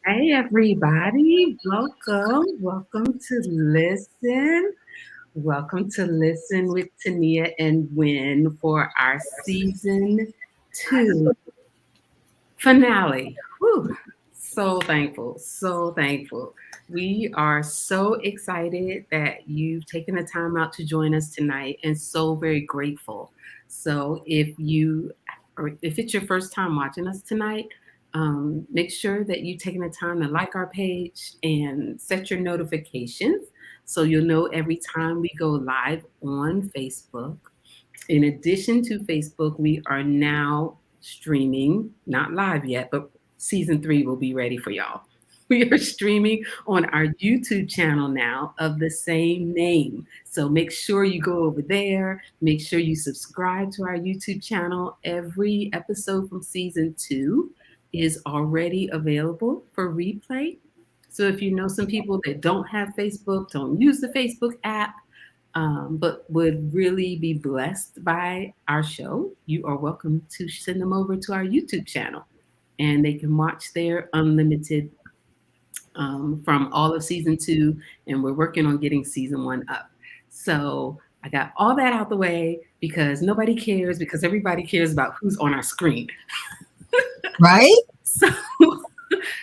Hey everybody, welcome to Listen. Welcome to Listen with Tania and Win for our season 2 finale. Whew. So thankful, so thankful. We are so excited that you've taken the time out to join us tonight and so very grateful. So if it's your first time watching us tonight, make sure that you've taken the time to like our page and set your notifications so you'll know every time we go live on Facebook. In addition to Facebook, we are now streaming, not live yet, but season 3 will be ready for y'all. We are streaming on our YouTube channel now of the same name. So make sure you go over there. Make sure you subscribe to our YouTube channel. Every episode from season 2 is already available for replay. So if you know some people that don't have Facebook, don't use the Facebook app, but would really be blessed by our show, you are welcome to send them over to our YouTube channel and they can watch there unlimited from all of season 2. And we're working on getting season 1 up. So I got all that out the way because nobody cares, because everybody cares about who's on our screen. Right? So,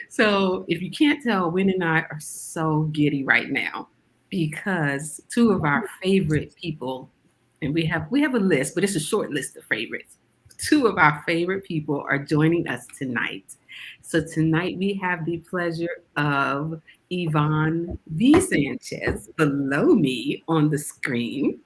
so if you can't tell, Win and I are so giddy right now because two of our favorite people, and we have a list, but it's a short list of favorites. Two of our favorite people are joining us tonight. So tonight we have the pleasure of Yvonne V. Sanchez below me on the screen.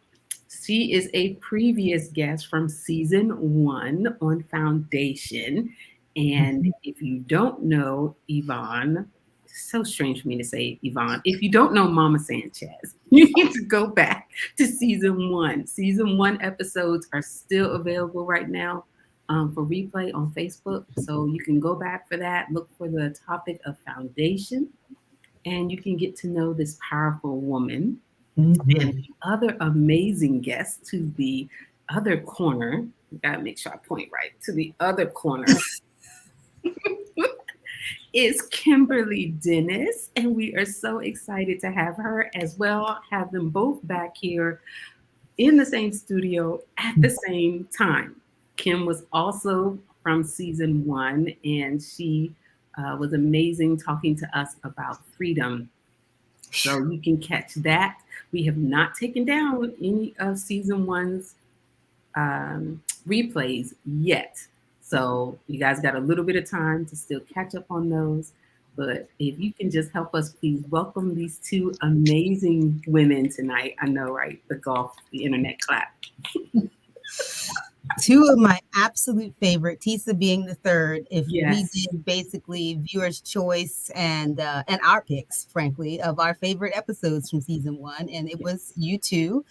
She is a previous guest from season 1 on Foundation. And if you don't know Yvonne, it's so strange for me to say Yvonne. If you don't know Mama Sanchez, you need to go back to season 1. Season 1 episodes are still available right now for replay on Facebook. So you can go back for that, look for the topic of Foundation, and you can get to know this powerful woman and Mhm. the other amazing guest to the other corner. Gotta make sure I point right to the other corner is Kimberly Dennis, and we are so excited to have her as well. Have them both back here in the same studio at the same time. Kim was also from season 1, and she was amazing talking to us about freedom. So you can catch that. We have not taken down any of season 1's replays yet. So you guys got a little bit of time to still catch up on those. But if you can just help us, please welcome these two amazing women tonight. I know, right? The golf, the internet clap. Two of my absolute favorite, Tisa being the third. If we Yes. did basically viewers' choice and our picks, frankly, of our favorite episodes from season 1, and it was you two,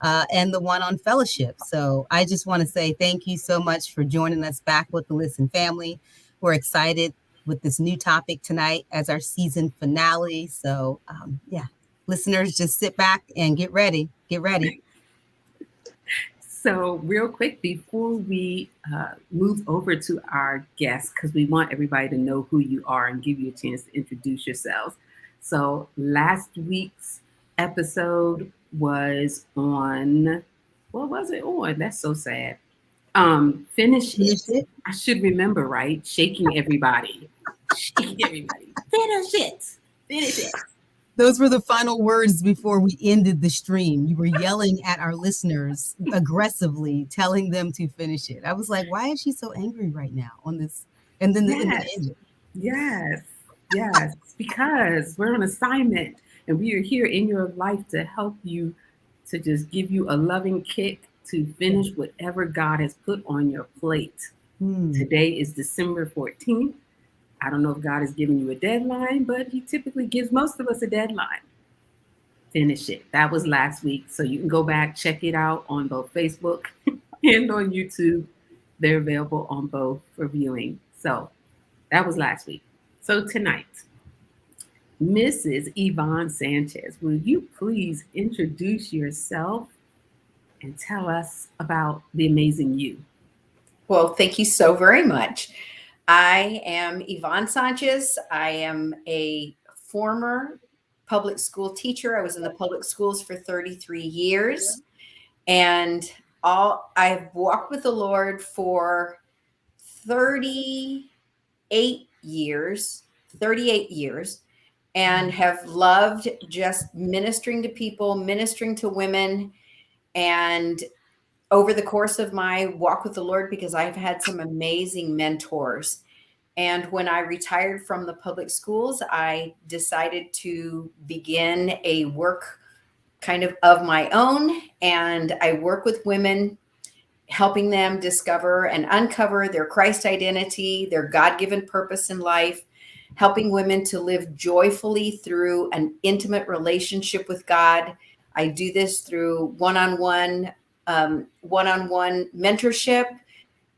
and the one on fellowship. So I just want to say thank you so much for joining us back with the Listen family. We're excited with this new topic tonight as our season finale. So yeah, listeners, just sit back and get ready. Get ready. So, real quick, before we move over to our guests, because we want everybody to know who you are and give you a chance to introduce yourselves. So, last week's episode was on, what was it on? That's so sad. Finish it. Finish it. I should remember, right? Shaking everybody. Shaking everybody. Finish it. Finish it. Those were the final words before we ended the stream. You were yelling at our listeners aggressively, telling them to finish it. I was like, why is she so angry right now on this? And then Yes. ended. Yes, yes, because we're on assignment and we are here in your life to help you, to just give you a loving kick to finish whatever God has put on your plate. Hmm. Today is December 14th. I don't know if God has given you a deadline, but He typically gives most of us a deadline. Finish it. That was last week. So you can go back, check it out on both Facebook and on YouTube. They're available on both for viewing. So that was last week. So tonight, Mrs. Yvonne Sanchez, will you please introduce yourself and tell us about the amazing you? Well, thank you so very much. I am Yvonne Sanchez. I am a former public school teacher. I was in the public schools for 33 years, and I've walked with the Lord for 38 years, 38 years, and have loved just ministering to people, ministering to women. And over the course of my walk with the Lord, because I've had some amazing mentors. And when I retired from the public schools, I decided to begin a work kind of my own. And I work with women, helping them discover and uncover their Christ identity, their God given purpose in life, helping women to live joyfully through an intimate relationship with God. I do this through one-on-one mentorship,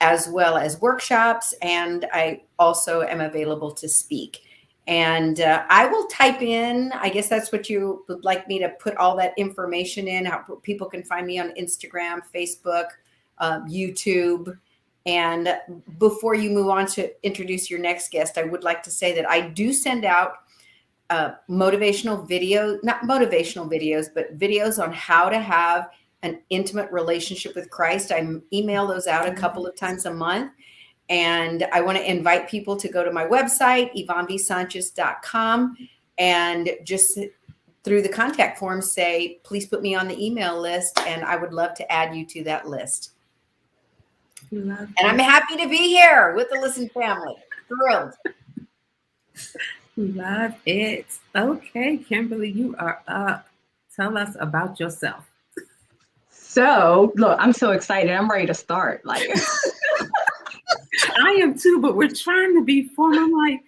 as well as workshops, and I also am available to speak. And I will type in, I guess that's what you would like me to put all that information in, how people can find me on Instagram, Facebook, YouTube. And before you move on to introduce your next guest, I would like to say that I do send out motivational video, not motivational videos, but videos on how to have an intimate relationship with Christ. I email those out a couple of times a month. And I want to invite people to go to my website, YvonneVSanchez.com, and just through the contact form say, please put me on the email list, and I would love to add you to that list. And I'm happy to be here with the Listen family. Thrilled. Love it. Okay, Kimberly, you are up. Tell us about yourself. So, look, I'm so excited. I'm ready to start. Like, I am too, but we're trying to be formal. I'm like,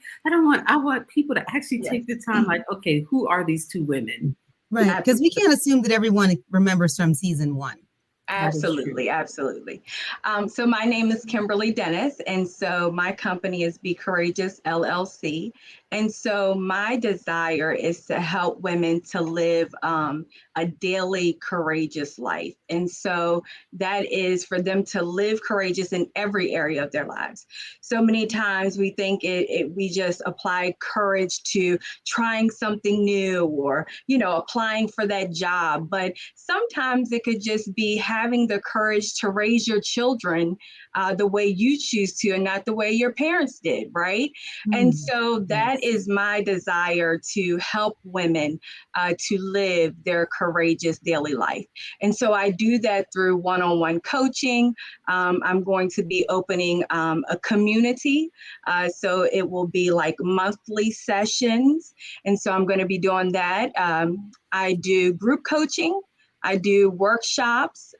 I want people to actually take the time, like, okay, who are these two women? Right. Because we can't assume that everyone remembers from season one. absolutely. So my name is Kimberly Dennis, and so my company is Be Courageous LLC. And so my desire is to help women to live a daily courageous life. And so that is for them to live courageous in every area of their lives. So many times we think we just apply courage to trying something new or, applying for that job. But sometimes it could just be having the courage to raise your children the way you choose to and not the way your parents did, right? And so that is my desire, to help women to live their courageous daily life. And so I do that through one-on-one coaching. I'm going to be opening a community. So it will be like monthly sessions. And so I'm going to be doing that. I do group coaching. I do workshops.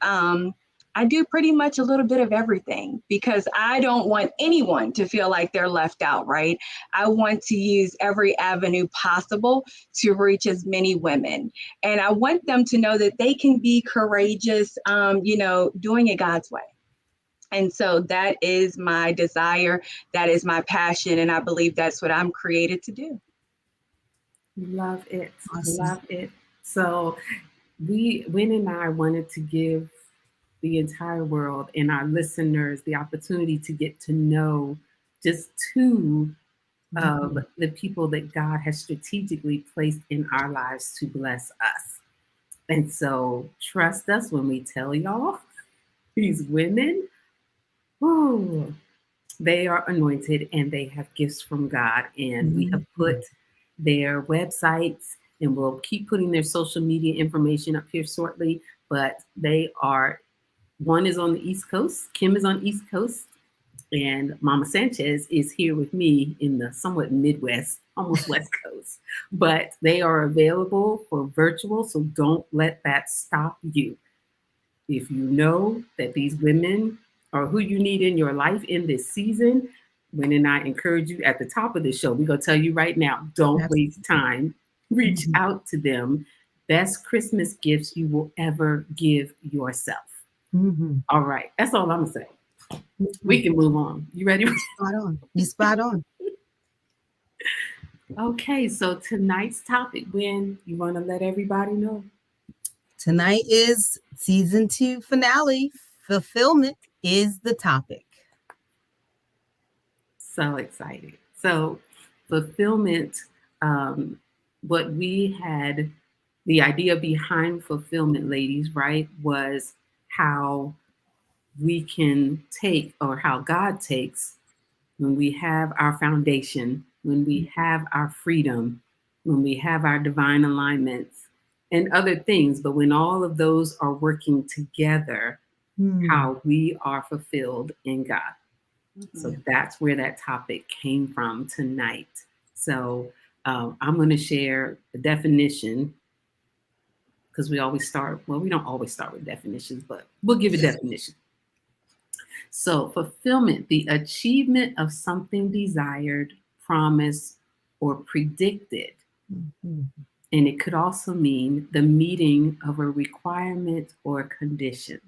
I do pretty much a little bit of everything, because I don't want anyone to feel like they're left out, right? I want to use every avenue possible to reach as many women. And I want them to know that they can be courageous, doing it God's way. And so that is my desire. That is my passion. And I believe that's what I'm created to do. Love it. Awesome. Love it. So Wynn and I wanted to give the entire world and our listeners the opportunity to get to know just two of the people that God has strategically placed in our lives to bless us. And so trust us when we tell y'all, these women, oh, they are anointed and they have gifts from God. And we have put their websites, and we'll keep putting their social media information up here shortly. But one is on the East Coast, Kim is on East Coast, and Mama Sanchez is here with me in the somewhat Midwest, almost West Coast. But they are available for virtual, so don't let that stop you. If you know that these women are who you need in your life in this season, Wynn and I encourage you at the top of the show. We're going to tell you right now, don't waste time. Reach out to them. Best Christmas gifts you will ever give yourself. All right. That's all I'm going to say. We can move on. You ready? Spot on. You spot on. Okay. So tonight's topic, Wynn, you want to let everybody know? Tonight is season 2 finale. Fulfillment is the topic. So excited. So fulfillment, um, what we had, the idea behind fulfillment, ladies, right, was how we can take, or how God takes, when we have our foundation, when we have our freedom, when we have our divine alignments and other things, but when all of those are working together, Mm. how we are fulfilled in God. So that's where that topic came from tonight. So I'm going to share the definition, because we always start, well, we don't always start with definitions, but we'll give a definition. So, fulfillment, the achievement of something desired, promised, or predicted. Mhm. And it could also mean the meeting of a requirement or condition.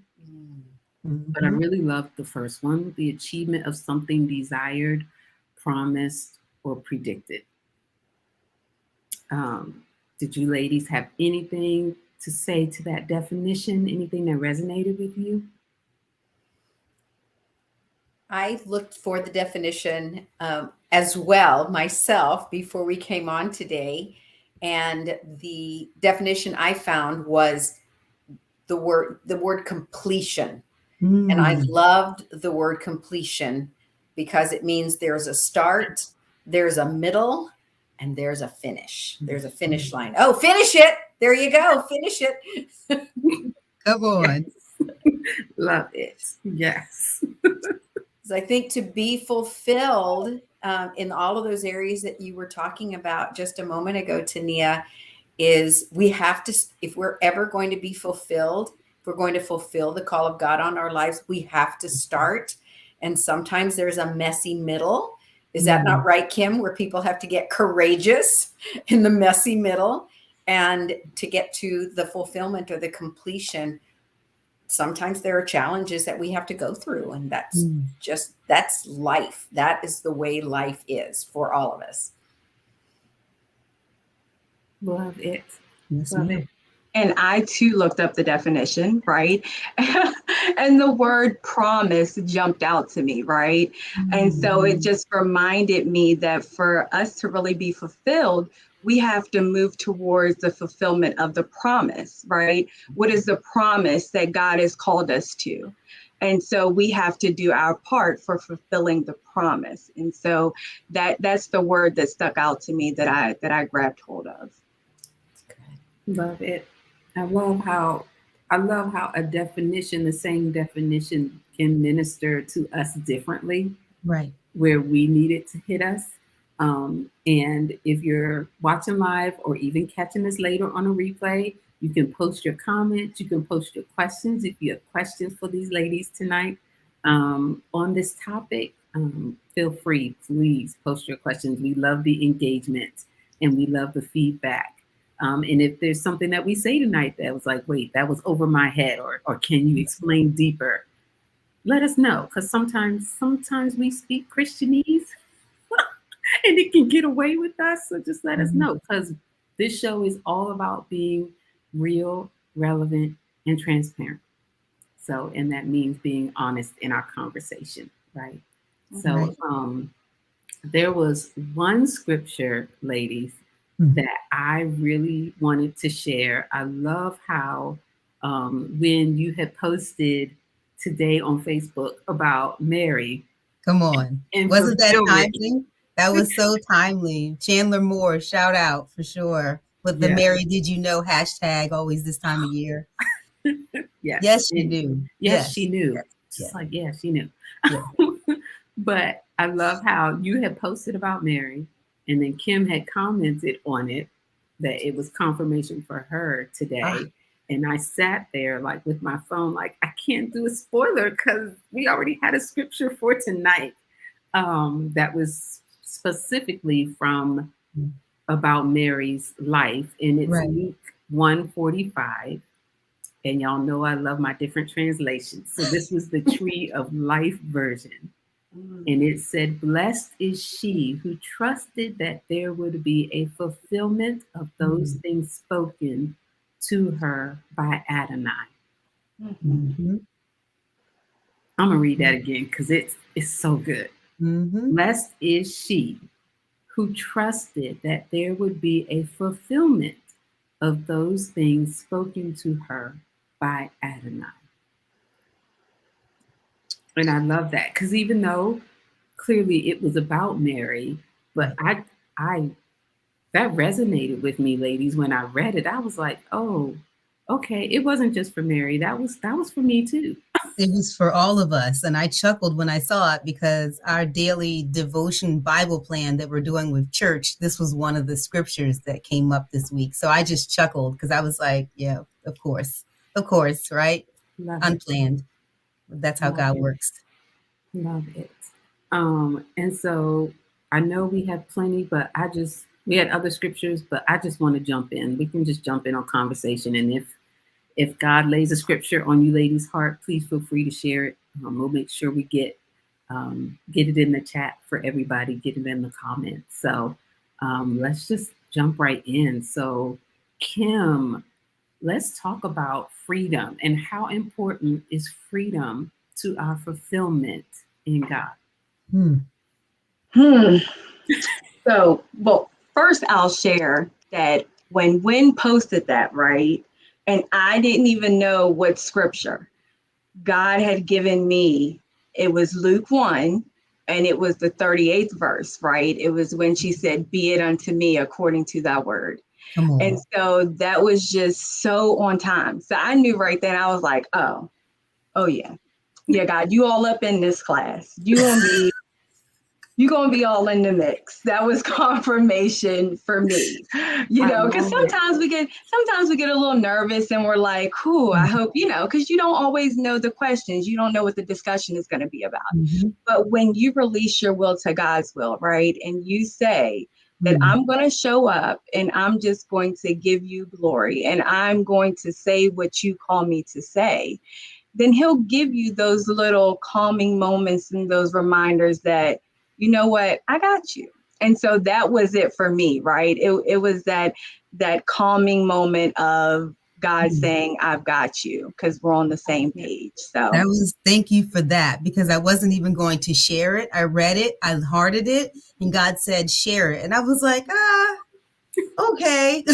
But I Mhm. really love the first one, the achievement of something desired, promised, or predicted. Um, did you ladies have anything to say to that definition? Anything that resonated with you? I looked for the definition as well myself before we came on today. And the definition I found was the word completion. And I Mm. loved the word completion because it means there's a start, there's a middle, and there's a finish. There's a finish line. Oh, finish it. There you go. Finish it. Come on. Love it. Yes. I think to be fulfilled in all of those areas that you were talking about just a moment ago, Tania, is we have to, if we're ever going to be fulfilled, if we're going to fulfill the call of God on our lives, we have to start. And sometimes there's a messy middle. Is that not right, Kim? Where people have to get courageous in the messy middle, and to get to the fulfillment or the completion, sometimes there are challenges that we have to go through, and Mm. that's life. That is the way life is for all of us. Love it. Yes, Love ma'am. it. And I too looked up the definition, right? And the word promise jumped out to me, right? And so it just reminded me that for us to really be fulfilled, we have to move towards the fulfillment of the promise, right? What is the promise that God has called us to? And so we have to do our part for fulfilling the promise. And so that's the word that stuck out to me that I grabbed hold of. Love it. I love how a definition, the same definition, can minister to us differently Right. where we need it to hit us. And if you're watching live or even catching this later on a replay, you can post your comments, you can post your questions. If you have questions for these ladies tonight on this topic, feel free, please post your questions. We love the engagement and we love the feedback. And if there's something that we say tonight that was like, wait, that was over my head, or can you explain deeper? Let us know, because sometimes we speak Christianese and it can get away with us. So just let us Mhm. know, because this show is all about being real, relevant, and transparent. So, and that means being honest in our conversation, right? Right. So, there was one scripture, ladies, Mhm. that I really wanted to share. I love how when you had posted today on Facebook about Mary Come on. and Wasn't that fulfillment. timely? That was so timely. Chandler Moore, shout out for sure. With the Yeah, Mary Did You Know hashtag always this time of year. yes. Yes, you do. Yes, she Yes. knew. Yes. Just Yes. like, yeah, she knew. Yeah. But I love how you had posted about Mary, and then Kim had commented on it that it was confirmation for her Ah, today. And I sat there like with my phone, like, I can't do a spoiler because we already had a scripture for tonight that was specifically from about Mary's life. And it's right. Luke 145. And y'all know I love my different translations. So this was the Tree of Life version. And it said, blessed is she who trusted that there would be a fulfillment of those Mm. things spoken to her by Adonai. Mhm. I'm gonna read that again because it's so good. Blessed is she who trusted that there would be a fulfillment of those things spoken to her by Adonai. And I love that because even though clearly it was about Mary, but I that resonated with me, ladies, when I read it. I was like, oh, okay, it wasn't just for Mary. That was for me too. It was for all of us. And I chuckled when I saw it because our daily devotion Bible plan that we're doing with church, this was one of the scriptures that came up this week. So I just chuckled because I was like, yeah, of course, right? Love it. Unplanned. That's how Love God it. works. Love it. And so I know we have plenty, but we had other scriptures, but I just want to jump in. We can just jump in on conversation. And if God lays a scripture on you ladies' heart, please feel free to share it. We'll make sure we get it in the chat for everybody, get it in the comments. So let's just jump right in. So Kim, let's talk about freedom and how important is freedom to our fulfillment in God. So, well, first I'll share that when Wynn posted that, right, and I didn't even know what scripture God had given me. It was Luke 1, and it was the 38th verse, right? It was when she said, "Be it unto me according to thy word." Come on. And so that was just so on time. So I knew right then, I was like, oh yeah. Yeah, God, you all up in this class. You're gonna be all in the mix. That was confirmation for me, because sometimes we get a little nervous and we're like, I hope, because you don't always know the questions. You don't know what the discussion is going to be about. But when you release your will to God's will, right, and you say that I'm going to show up and I'm just going to give you glory and I'm going to say what you call me to say, then he'll give you those little calming moments and those reminders that, you know what, I got you. And so that was it for me, right? It was that calming moment of God saying, I've got you, because we're on the same page. So Thank you for that, because I wasn't even going to share it. I read it, I hearted it, and God said, share it. And I was like, okay.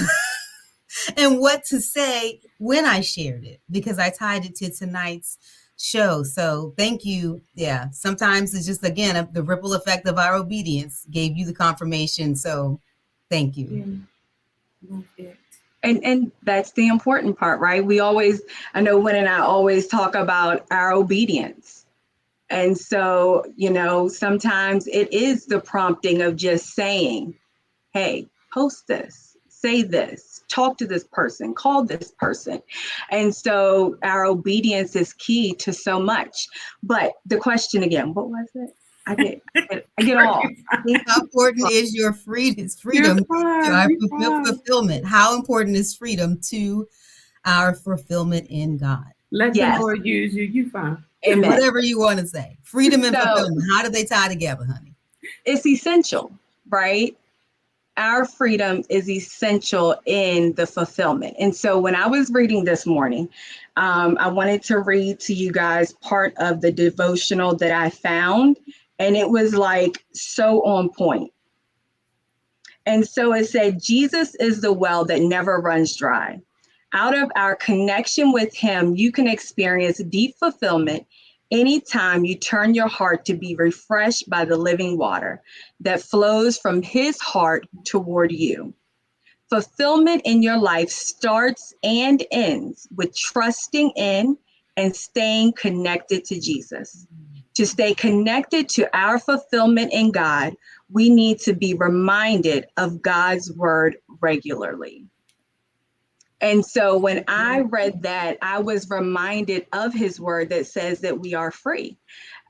And what to say when I shared it, because I tied it to tonight's show. So thank you. Yeah. Sometimes it's just, again, the ripple effect of our obedience gave you the confirmation. So thank you. Yeah. Love it. And that's the important part, right? I know Wynn and I always talk about our obedience. And so, sometimes it is the prompting of just saying, hey, post this, say this, talk to this person, call this person. And so our obedience is key to so much. But the question again, what was it? I get all. How important is your freedom to our fulfillment? How important is freedom to our fulfillment in God? Let the Lord use you. You fine. Amen. Whatever you want to say. Freedom and fulfillment. How do they tie together, honey? It's essential, right? Our freedom is essential in the fulfillment. And so when I was reading this morning, I wanted to read to you guys part of the devotional that I found, and it was like so on point. And so it said, Jesus is the well that never runs dry. Out of our connection with him, you can experience deep fulfillment anytime you turn your heart to be refreshed by the living water that flows from his heart toward you. Fulfillment in your life starts and ends with trusting in and staying connected to Jesus. To stay connected to our fulfillment in God, we need to be reminded of God's word regularly. And so when I read that, I was reminded of his word that says that we are free.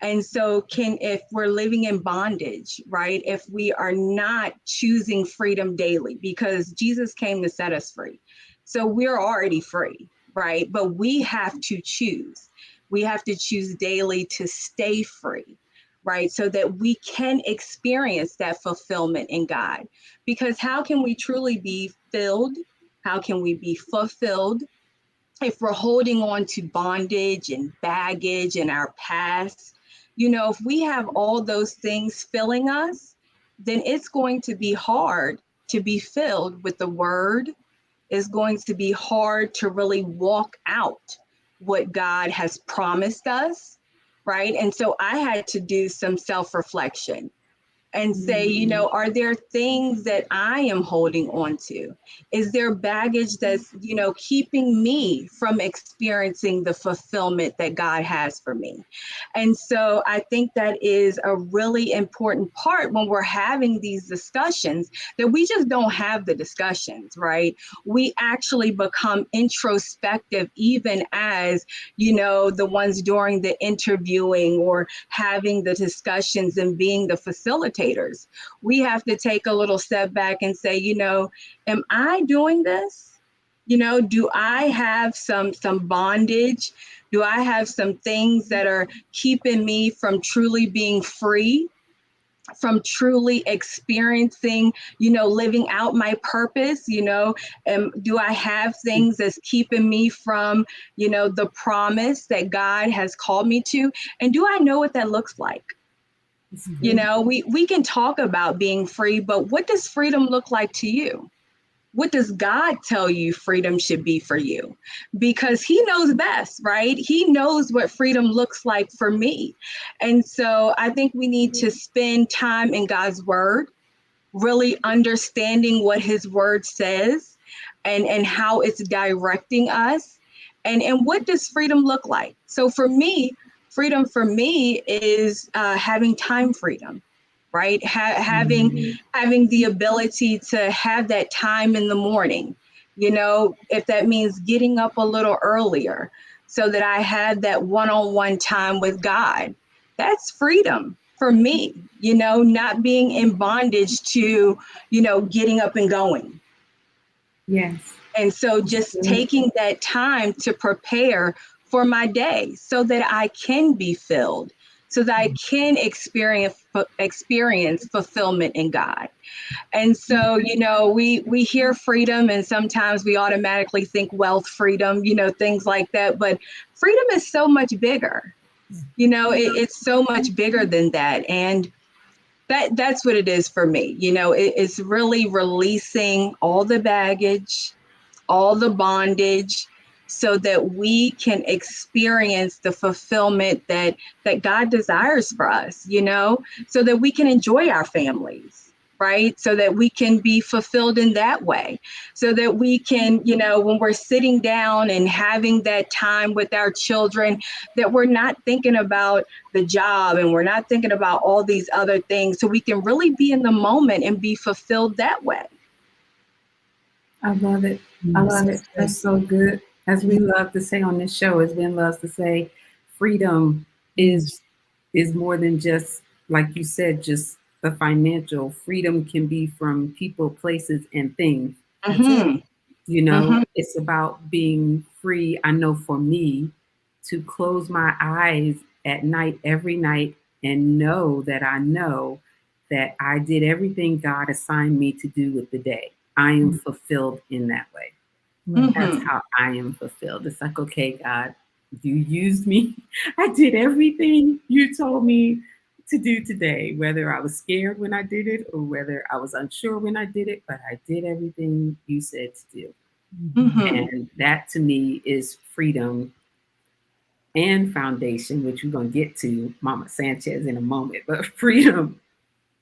And so if we're living in bondage, right, if we are not choosing freedom daily, because Jesus came to set us free. So we're already free, right? But we have to choose. We have to choose daily to stay free, right? So that we can experience that fulfillment in God. Because how can we truly be filled? How can we be fulfilled if we're holding on to bondage and baggage in our past? if we have all those things filling us, then it's going to be hard to be filled with the word. It's going to be hard to really walk out what God has promised us, right? And so I had to do some self-reflection and say, are there things that I am holding on to? Is there baggage that's, keeping me from experiencing the fulfillment that God has for me? And so I think that is a really important part when we're having these discussions, that we just don't have the discussions, right? We actually become introspective, even as, the ones during the interviewing or having the discussions and being the facilitators. We have to take a little step back and say, am I doing this? Do I have some bondage? Do I have some things that are keeping me from truly being free, from truly experiencing, living out my purpose? Do I have things that's keeping me from, the promise that God has called me to? And do I know what that looks like? We can talk about being free, but what does freedom look like to you? What does God tell you freedom should be for you? Because he knows best, right? He knows what freedom looks like for me. And so I think we need to spend time in God's word, really understanding what his word says and how it's directing us. And what does freedom look like? So for me, freedom for me is having time freedom, right? Having the ability to have that time in the morning, if that means getting up a little earlier so that I had that one-on-one time with God. That's freedom for me, not being in bondage to, getting up and going. Yes. And so just taking that time to prepare for my day so that I can be filled, so that I can experience fulfillment in God. And so, we hear freedom and sometimes we automatically think wealth freedom, things like that. But freedom is so much bigger. It's so much bigger than that. And that's what it is for me. It's really releasing all the baggage, all the bondage, so that we can experience the fulfillment that God desires for us, so that we can enjoy our families, right? So that we can be fulfilled in that way, so that we can, when we're sitting down and having that time with our children, that we're not thinking about the job and we're not thinking about all these other things, so we can really be in the moment and be fulfilled that way. I love it. I love it. That's so good. As we love to say on this show, as Ben loves to say, freedom is more than just, like you said, just the financial. Freedom can be from people, places, and things. Mm-hmm. It's about being free. I know for me, to close my eyes at night, every night, and know that I did everything God assigned me to do with the day. I am fulfilled in that way. That's how I am fulfilled. It's like, okay, God, you used me. I did everything you told me to do today, whether I was scared when I did it or whether I was unsure when I did it, but I did everything you said to do. And that to me is freedom and foundation, which we're going to get to Mama Sanchez in a moment, but freedom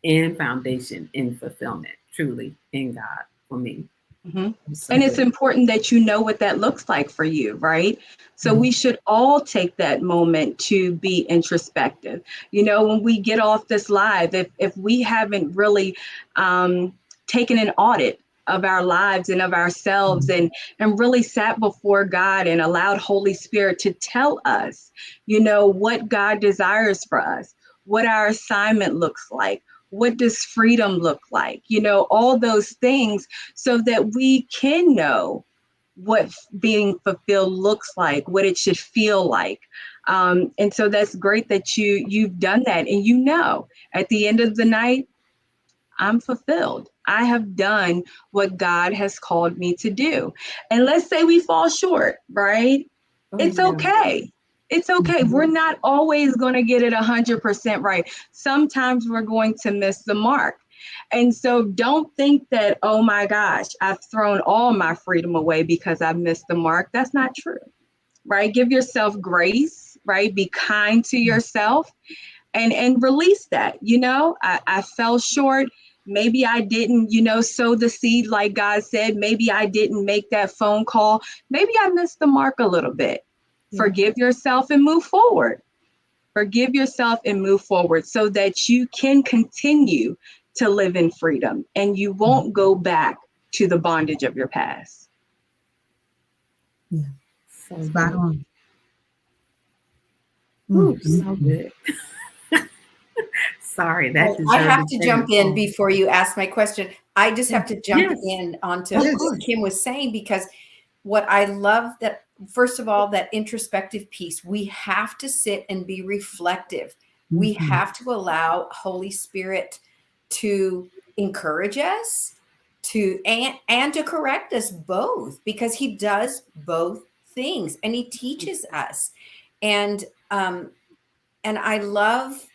and foundation in fulfillment, truly in God for me. So and it's important that you know what that looks like for you, right? So we should all take that moment to be introspective. When we get off this live, if we haven't really taken an audit of our lives and of ourselves and really sat before God and allowed Holy Spirit to tell us, what God desires for us, what our assignment looks like, what does freedom look like, all those things, so that we can know what being fulfilled looks like, what it should feel like. And so that's great that you've done that. And at the end of the night, I'm fulfilled. I have done what God has called me to do. And let's say we fall short, right? It's okay. It's okay. We're not always going to get it 100% right. Sometimes we're going to miss the mark. And so don't think that, oh my gosh, I've thrown all my freedom away because I've missed the mark. That's not true, right? Give yourself grace, right? Be kind to yourself and release that. I fell short. Maybe I didn't, sow the seed like God said. Maybe I didn't make that phone call. Maybe I missed the mark a little bit. Yeah. Forgive yourself and move forward. Forgive yourself and move forward so that you can continue to live in freedom and you won't go back to the bondage of your past. Yeah. So spot on. Ooh, so good. Sorry, that I have to jump in before you ask my question. I just have to jump in onto what Kim was saying, because what I love that, first of all, that introspective piece, we have to sit and be reflective. We have to allow Holy Spirit to encourage us and to correct us both, because he does both things and he teaches us. And I love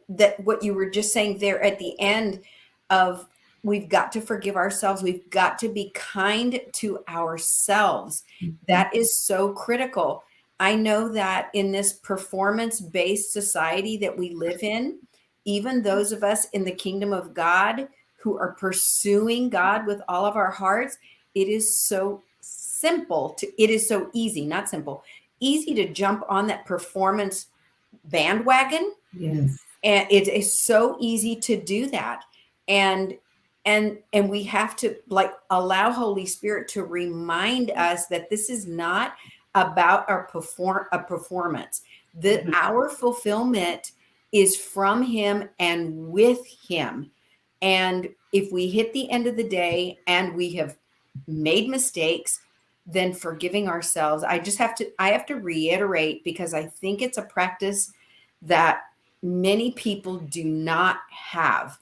that what you were just saying there at the end of, we've got to forgive ourselves. We've got to be kind to ourselves. That is so critical. I know that in this performance-based society that we live in, even those of us in the kingdom of God who are pursuing God with all of our hearts, it is so easy, not simple, easy to jump on that performance bandwagon. Yes. And it is so easy to do that. And we have to allow Holy Spirit to remind us that this is not about our performance, that our fulfillment is from him and with him. And if we hit the end of the day and we have made mistakes, then forgiving ourselves. I have to reiterate, because I think it's a practice that many people do not have.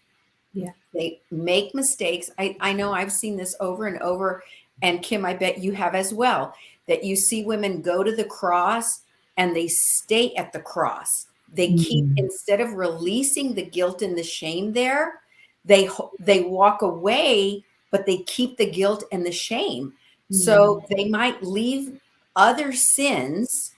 Yeah. They make mistakes. I know I've seen this over and over. And Kim, I bet you have as well, that you see women go to the cross and they stay at the cross. They keep, instead of releasing the guilt and the shame there, they walk away, but they keep the guilt and the shame. So they might leave other sins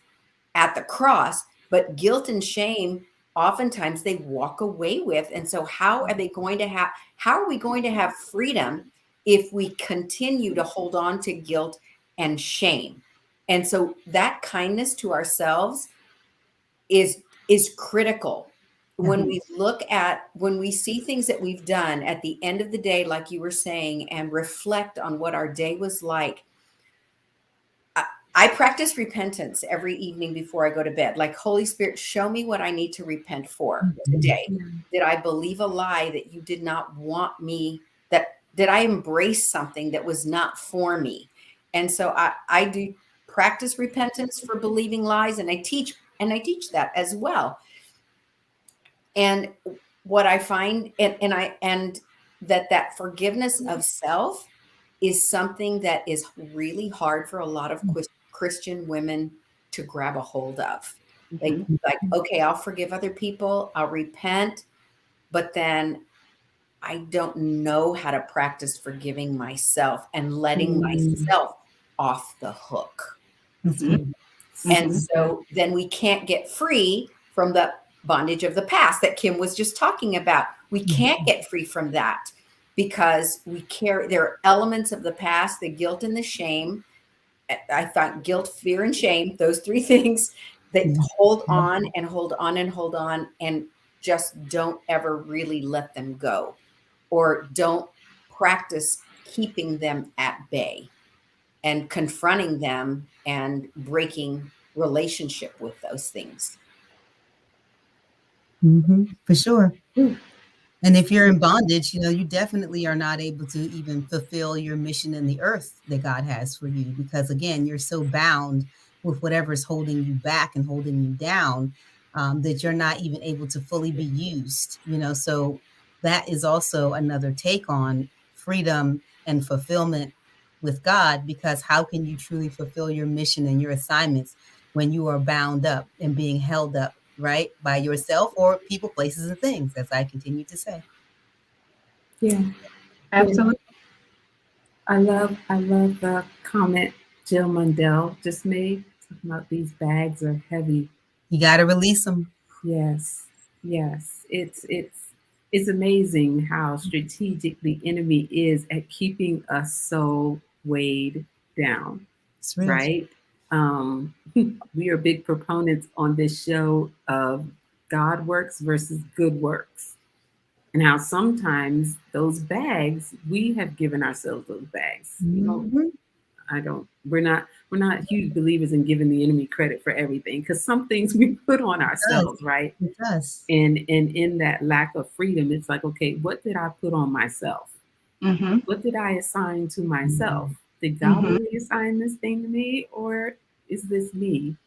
at the cross, but guilt and shame, oftentimes they walk away with. And so how are we going to have freedom if we continue to hold on to guilt and shame? And so that kindness to ourselves is critical. When we see things that we've done at the end of the day, like you were saying, and reflect on what our day was like, I practice repentance every evening before I go to bed. Like, Holy Spirit, show me what I need to repent for today. Did I believe a lie that you did not want me? Did I embrace something that was not for me? And so I do practice repentance for believing lies, and I teach that as well. And what I find, and that forgiveness of self is something that is really hard for a lot of Christian women to grab a hold of. Like, okay, I'll forgive other people, I'll repent, but then I don't know how to practice forgiving myself and letting myself off the hook. And so then we can't get free from the bondage of the past that Kim was just talking about. We can't get free from that because there are elements of the past, the guilt and the shame. I thought guilt, fear, and shame, those three things that hold on and hold on and hold on, and just don't ever really let them go, or don't practice keeping them at bay and confronting them and breaking relationship with those things. For sure. And if you're in bondage, you definitely are not able to even fulfill your mission in the earth that God has for you, because again, you're so bound with whatever's holding you back and holding you down, that you're not even able to fully be used, so that is also another take on freedom and fulfillment with God, because how can you truly fulfill your mission and your assignments when you are bound up and being held up, right, by yourself or people, places, and things, as I continue to say. Yeah. Absolutely. I love the comment Jill Mundell just made, talking about these bags are heavy. You got to release them. Yes, yes. It's amazing how strategic the enemy is at keeping us so weighed down, It's real. right? Um, we are big proponents on this show of God works versus good works. And how sometimes those bags, we have given ourselves those bags. Mhm. We're not huge believers in giving the enemy credit for everything, because some things we put on It does. ourselves, right? It does. And in that lack of freedom, it's like, okay, what did I put on myself? Mm-hmm. What did I assign to myself? Did God Mm-hmm. really assign this thing to me, or is this me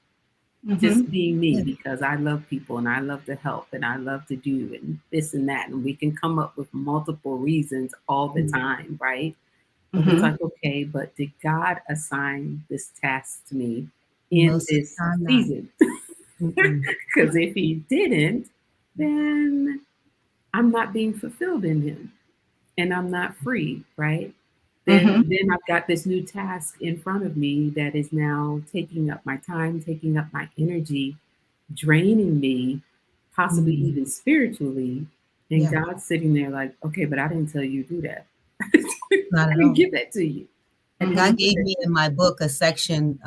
Mm-hmm. just being me Yeah. because I love people and I love to help and I love to do and this and that? And we can come up with multiple reasons all the time, right? But it's Mm-hmm. like, okay, but did God assign this task to me in Most of this the time, not. season? Mm-mm. Because if He didn't, then I'm not being fulfilled in Him and I'm not free, right? Then, Mm-hmm. then I've got this new task in front of me that is now taking up my time, taking up my energy, draining me, possibly Mm. even spiritually. And Yeah, God's sitting there like, okay, but I didn't tell you to do that. not I at didn't all. give that to you. I Mm-hmm. didn't God give gave that me to in my book a section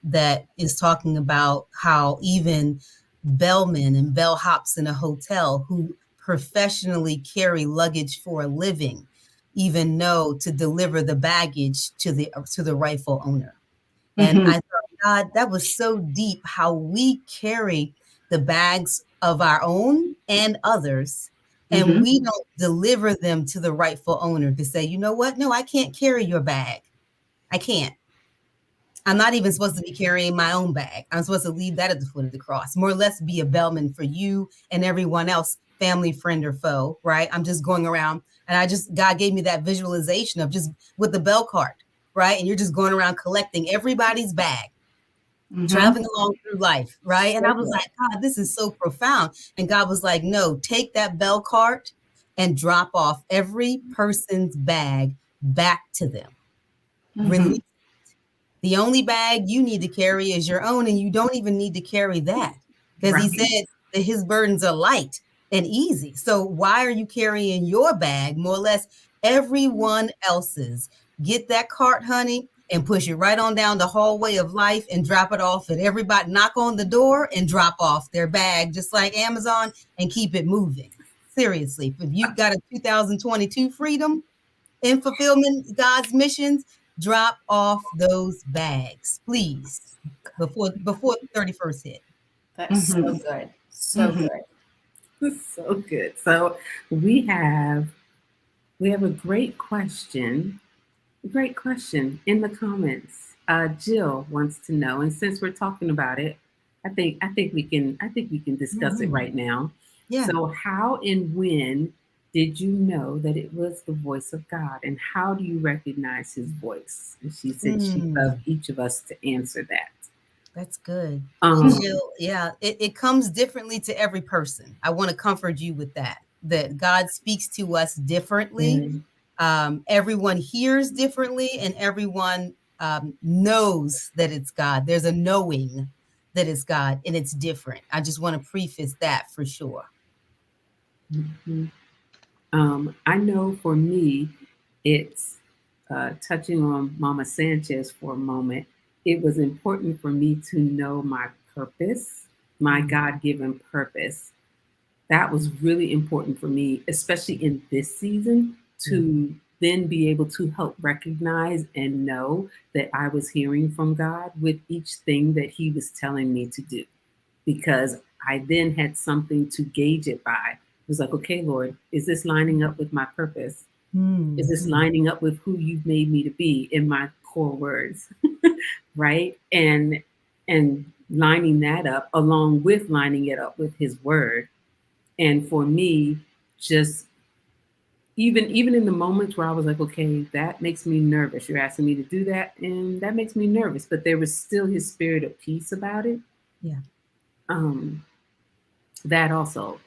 that is talking about how even bellmen and bellhops in a hotel who professionally carry luggage for a living even know to deliver the baggage to the rightful owner. And Mm-hmm. I thought, God, that was so deep how we carry the bags of our own and others, and Mm-hmm. we don't deliver them to the rightful owner to say, you know what? No, I can't carry your bag. I can't. I'm not even supposed to be carrying my own bag. I'm supposed to leave that at the foot of the cross, more or less be a bellman for you and everyone else, family, friend, or foe, right? I'm just going around and God gave me that visualization of just with the bell cart, right? And you're just going around collecting everybody's bag, Mm-hmm. traveling along through life, right? And I so was good. like, God, this is so profound. And God was like, no, take that bell cart and drop off every person's bag back to them. Mm-hmm. Release. The only bag you need to carry is your own, and you don't even need to carry that because He Right. said that His burdens are light and easy. So why are you carrying your bag, more or less everyone else's? Get that cart, honey, and push it right on down the hallway of life and drop it off at everybody. Knock on the door and drop off their bag, just like Amazon, and keep it moving. Seriously, if you got a 2022 freedom in fulfillment God's missions, drop off those bags, please, before the 31st hit. That's so Mm-hmm. good. So Mm-hmm. good. So good. So we have we have a great question in the comments. Jill wants to know, and since we're talking about it, I think we can discuss it Mhm. right now. Yeah. So, how and when did you know that it was the voice of God, and how do you recognize His voice? And she said she'd love Mm, each of us to answer that. that's good. Um, Jill, yeah, it comes differently to every person. I want to comfort you with that God speaks to us differently. mm, Everyone hears differently, and everyone knows that it's God. There's a knowing that it's God, and it's different. I just want to preface that for sure. mhm. I know for me, it's touching on Mama Sanchez for a moment. It was important for me to know my purpose, my Mm. God given purpose. That was really important for me, especially in this season, Yeah. to then be able to help recognize and know that I was hearing from God with each thing that He was telling me to do, because I then had something to gauge it by. It was like, okay, Lord, is this lining up with my purpose? Is this Mm-hmm. lining up with who you've made me to be in my core words? Right? And lining that up along with lining it up with his word. And for me, just even in the moments where I was like, okay, that makes me nervous. You're asking me to do that, and that makes me nervous. But there was still his spirit of peace about it. Yeah. Um, that also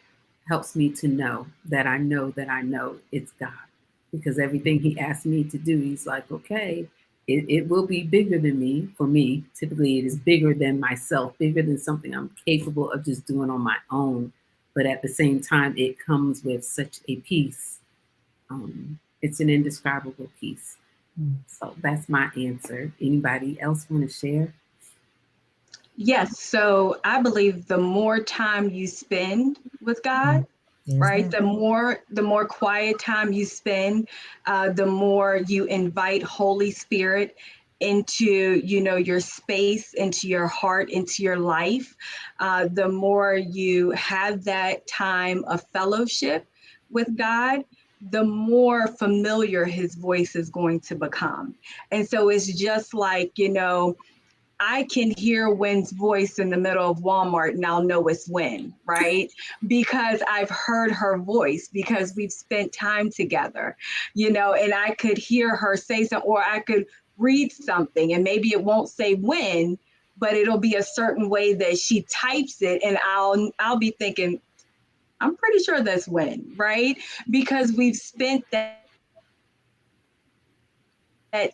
helps me to know that I know it's God. Because everything he asked me to do, he's like, okay, it will be bigger than me. For me, typically it is bigger than myself, bigger than something I'm capable of just doing on my own. But at the same time, it comes with such a peace. It's an indescribable peace. Mm. So that's my answer. Anybody else want to share? Yes, so I believe the more time you spend with God, There's right? that. The more quiet time you spend, the more you invite Holy Spirit into your space, into your heart, into your life. The more you have that time of fellowship with God, the more familiar his voice is going to become. And so it's just like, I can hear Wynn's voice in the middle of Walmart and I'll know it's Wynn, right? Because I've heard her voice, because we've spent time together, and I could hear her say something, or I could read something and maybe it won't say Wynn, but it'll be a certain way that she types it. And I'll be thinking, I'm pretty sure that's Wynn, right? Because we've spent that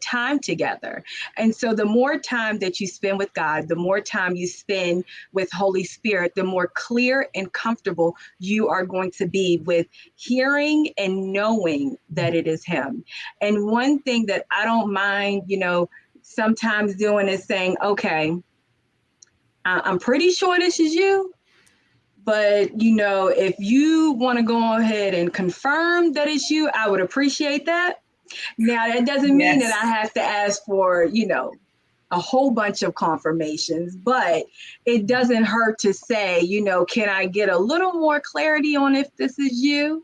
time together. And so the more time that you spend with God, the more time you spend with Holy Spirit, the more clear and comfortable you are going to be with hearing and knowing that it is him. And one thing that I don't mind, sometimes doing is saying, okay, I'm pretty sure this is you. But, if you want to go ahead and confirm that it's you, I would appreciate that. Now, that doesn't mean that I Yes. have to ask for, a whole bunch of confirmations, but it doesn't hurt to say, can I get a little more clarity on if this is you?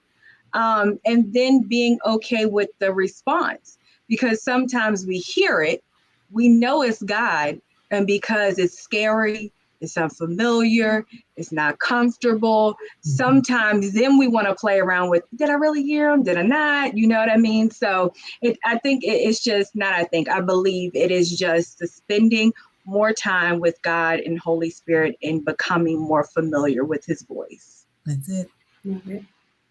And then being okay with the response, because sometimes we hear it, we know it's God, and because it's scary, it's unfamiliar, it's not comfortable. Sometimes then we want to play around with, did I really hear him? Did I not? You know what I mean? So I think it's just not, I believe it is just spending more time with God and Holy Spirit and becoming more familiar with his voice. That's it. Okay.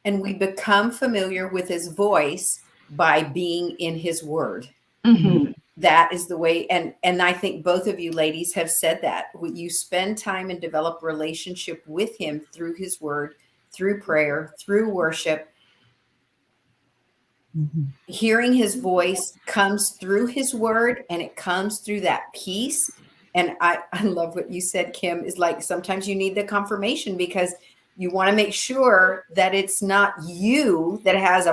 And we become familiar with his voice by being in his word. Mm-hmm. That is the way. And I think both of you ladies have said that. When you spend time and develop relationship with him through his word, through prayer, through worship, hearing his voice comes through his word, and it comes through that peace. And I love what you said, Kim, is like sometimes you need the confirmation because you want to make sure that it's not you that has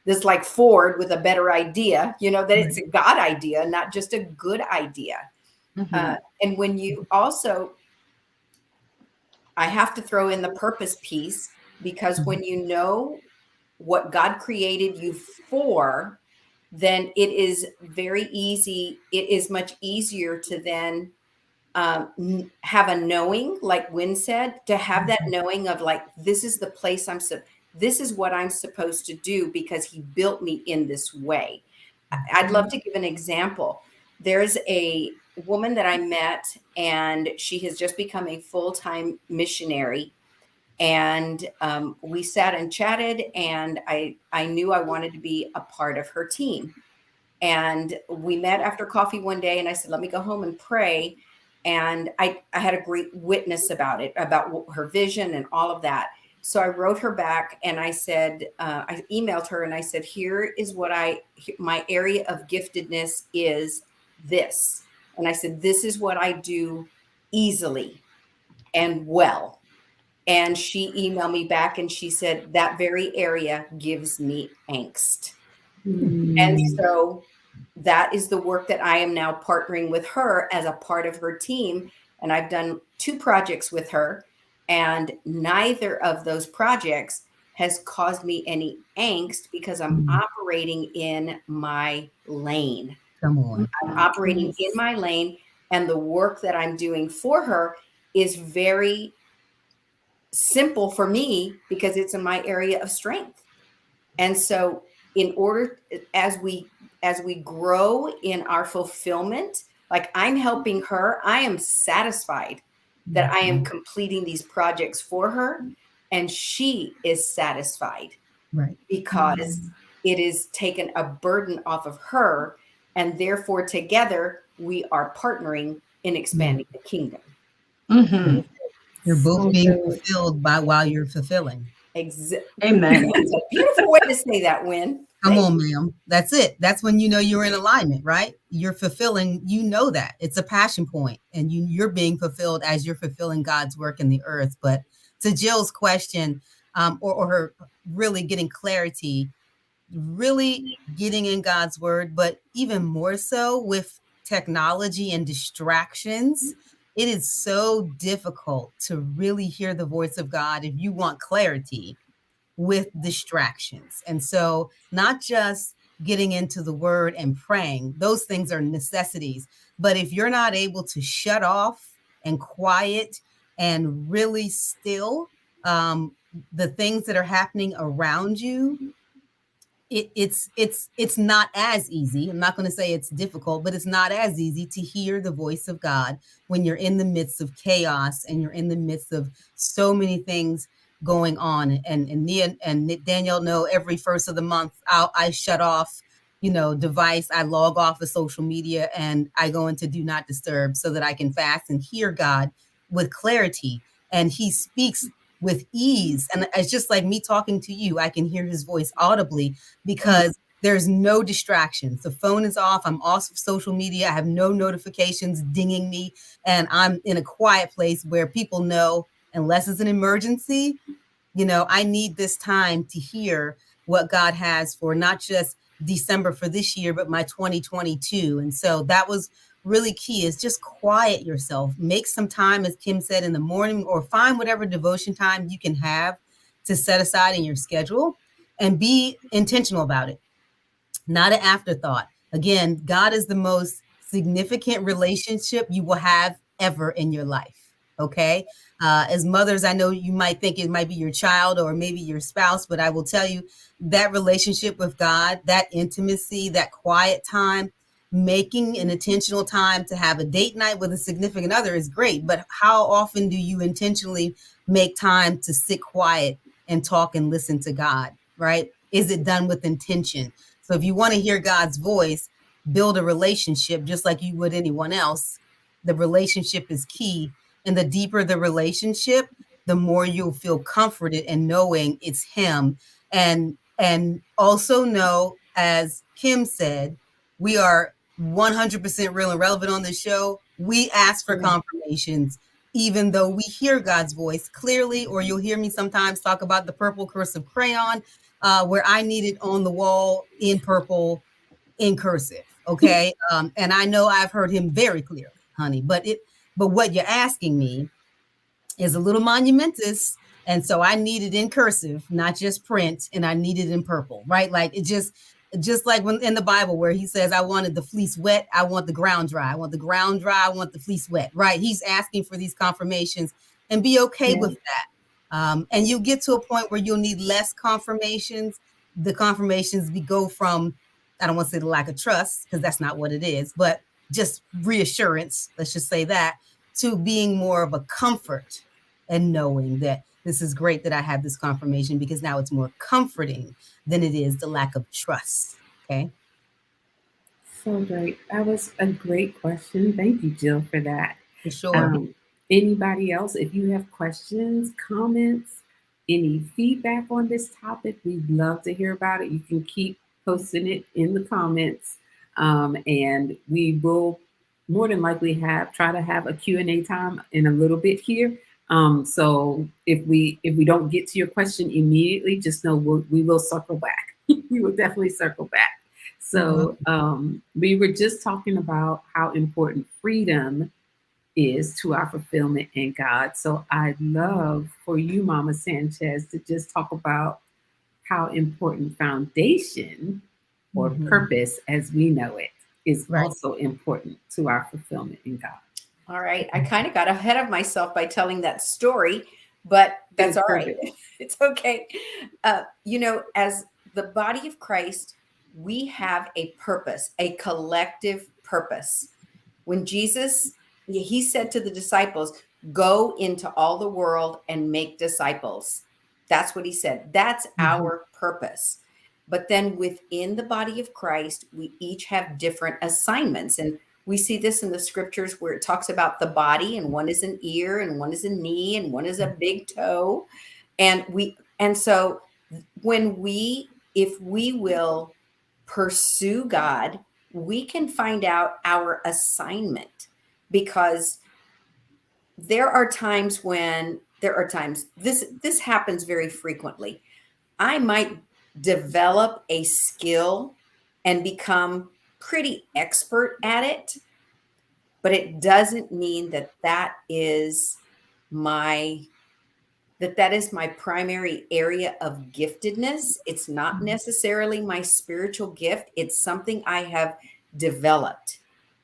this like Ford with a better idea, that it's a God idea, not just a good idea. Mm-hmm. And when you also, I have to throw in the purpose piece, because when you know what God created you for, then it is very easy. It is much easier to then have a knowing, like Wynn said, to have that knowing of like, this is the place this is what I'm supposed to do because he built me in this way. I'd love to give an example. There's a woman that I met, and she has just become a full-time missionary. And we sat and chatted, and I knew I wanted to be a part of her team. And we met after coffee one day, and I said, let me go home and pray. And I had a great witness about it, about her vision and all of that. So I wrote her back, and I said, I emailed her, and I said, here is what my area of giftedness is this. And I said, this is what I do easily and well. And she emailed me back, and she said, that very area gives me angst. And Mm. so that is the work that I am now partnering with her as a part of her team. And I've done 2 projects with her, and neither of those projects has caused me any angst because I'm operating in my lane. Come on. I'm operating in my lane, and the work that I'm doing for her is very simple for me because it's in my area of strength. And so in order, as we grow in our fulfillment, like I'm helping her, I am satisfied that I am completing these projects for her, and she is satisfied Right. because it is taken a burden off of her, and therefore together we are partnering in expanding the kingdom. Mhm. You're both So being good. fulfilled by while you're fulfilling. Amen. That's a beautiful way to say that, Win. Come on, ma'am. That's it. That's when you know you're in alignment, right? You're fulfilling, you know that. It's a passion point, and you're being fulfilled as you're fulfilling God's work in the earth. But to Jill's question, or her really getting clarity, really getting in God's word, but even more so with technology and distractions, it is so difficult to really hear the voice of God if you want clarity with distractions. And so, not just getting into the word and praying, those things are necessities. But if you're not able to shut off and quiet and really still the things that are happening around you, it's not as easy. I'm not going to say it's difficult, but it's not as easy to hear the voice of God when you're in the midst of chaos and you're in the midst of so many things going on. And Nia and Danielle know every first of the month I shut off, device. I log off of social media and I go into do not disturb so that I can fast and hear God with clarity. And He speaks with ease. And it's just like me talking to you. I can hear His voice audibly because there's no distractions. The phone is off. I'm off of social media. I have no notifications dinging me. And I'm in a quiet place where people know, unless it's an emergency, I need this time to hear what God has for not just December for this year, but my 2022. And so that was really key, is just quiet yourself. Make some time, as Kim said, in the morning, or find whatever devotion time you can have to set aside in your schedule and be intentional about it. Not an afterthought. Again, God is the most significant relationship you will have ever in your life. Okay. As mothers, I know you might think it might be your child or maybe your spouse, but I will tell you that relationship with God, that intimacy, that quiet time, making an intentional time to have a date night with a significant other is great. But how often do you intentionally make time to sit quiet and talk and listen to God, right? Is it done with intention? So if you want to hear God's voice, build a relationship just like you would anyone else. The relationship is key. And the deeper the relationship, the more you'll feel comforted in knowing it's Him. And also know, as Kim said, we are 100% real and relevant on this show. We ask for confirmations, even though we hear God's voice clearly, or you'll hear me sometimes talk about the purple cursive crayon, where I need it on the wall in purple, in cursive. Okay. And I know I've heard Him very clearly, honey, but what you're asking me is a little monumentous. And so I need it in cursive, not just print, and I need it in purple, right? Like it just like when in the Bible where He says, I wanted the fleece wet, I want the ground dry. I want the ground dry, I want the fleece wet, right? He's asking for these confirmations, and be okay with that. And you'll get to a point where you'll need less confirmations. The confirmations go from, I don't want to say the lack of trust, because that's not what it is, but just reassurance, let's just say that, to being more of a comfort and knowing that this is great that I have this confirmation, because now it's more comforting than it is the lack of trust. Okay. So great. That was a great question. Thank you, Jill, for that. For sure. Anybody else, if you have questions, comments, any feedback on this topic, we'd love to hear about it. You can keep posting it in the comments, and we will more than likely try to have a Q&A time in a little bit here. So if we don't get to your question immediately, just know we will circle back. We will definitely circle back. So we were just talking about how important freedom is to our fulfillment in God. So I'd love for you, Mama Sanchez, to just talk about how important foundation or purpose as we know it is also important to our fulfillment in God. All right. I kind of got ahead of myself by telling that story, but that's all right. It's okay. As the body of Christ, we have a purpose, a collective purpose. When Jesus, he said to the disciples, go into all the world and make disciples. That's what he said. That's our purpose. But then within the body of Christ, we each have different assignments. And we see this in the scriptures where it talks about the body, and one is an ear, and one is a knee, and one is a big toe. And so if we will pursue God, we can find out our assignment, because there are times this happens very frequently. I might develop a skill and become pretty expert at it, but it doesn't mean that is my primary area of giftedness. It's not necessarily my spiritual gift. It's something I have developed.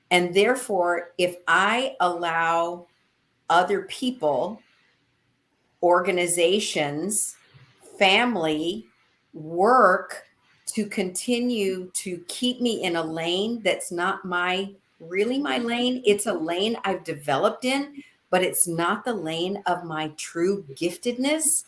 And therefore, if I allow other people, organizations, family, work to continue to keep me in a lane that's not really my lane, it's a lane I've developed in, but it's not the lane of my true giftedness,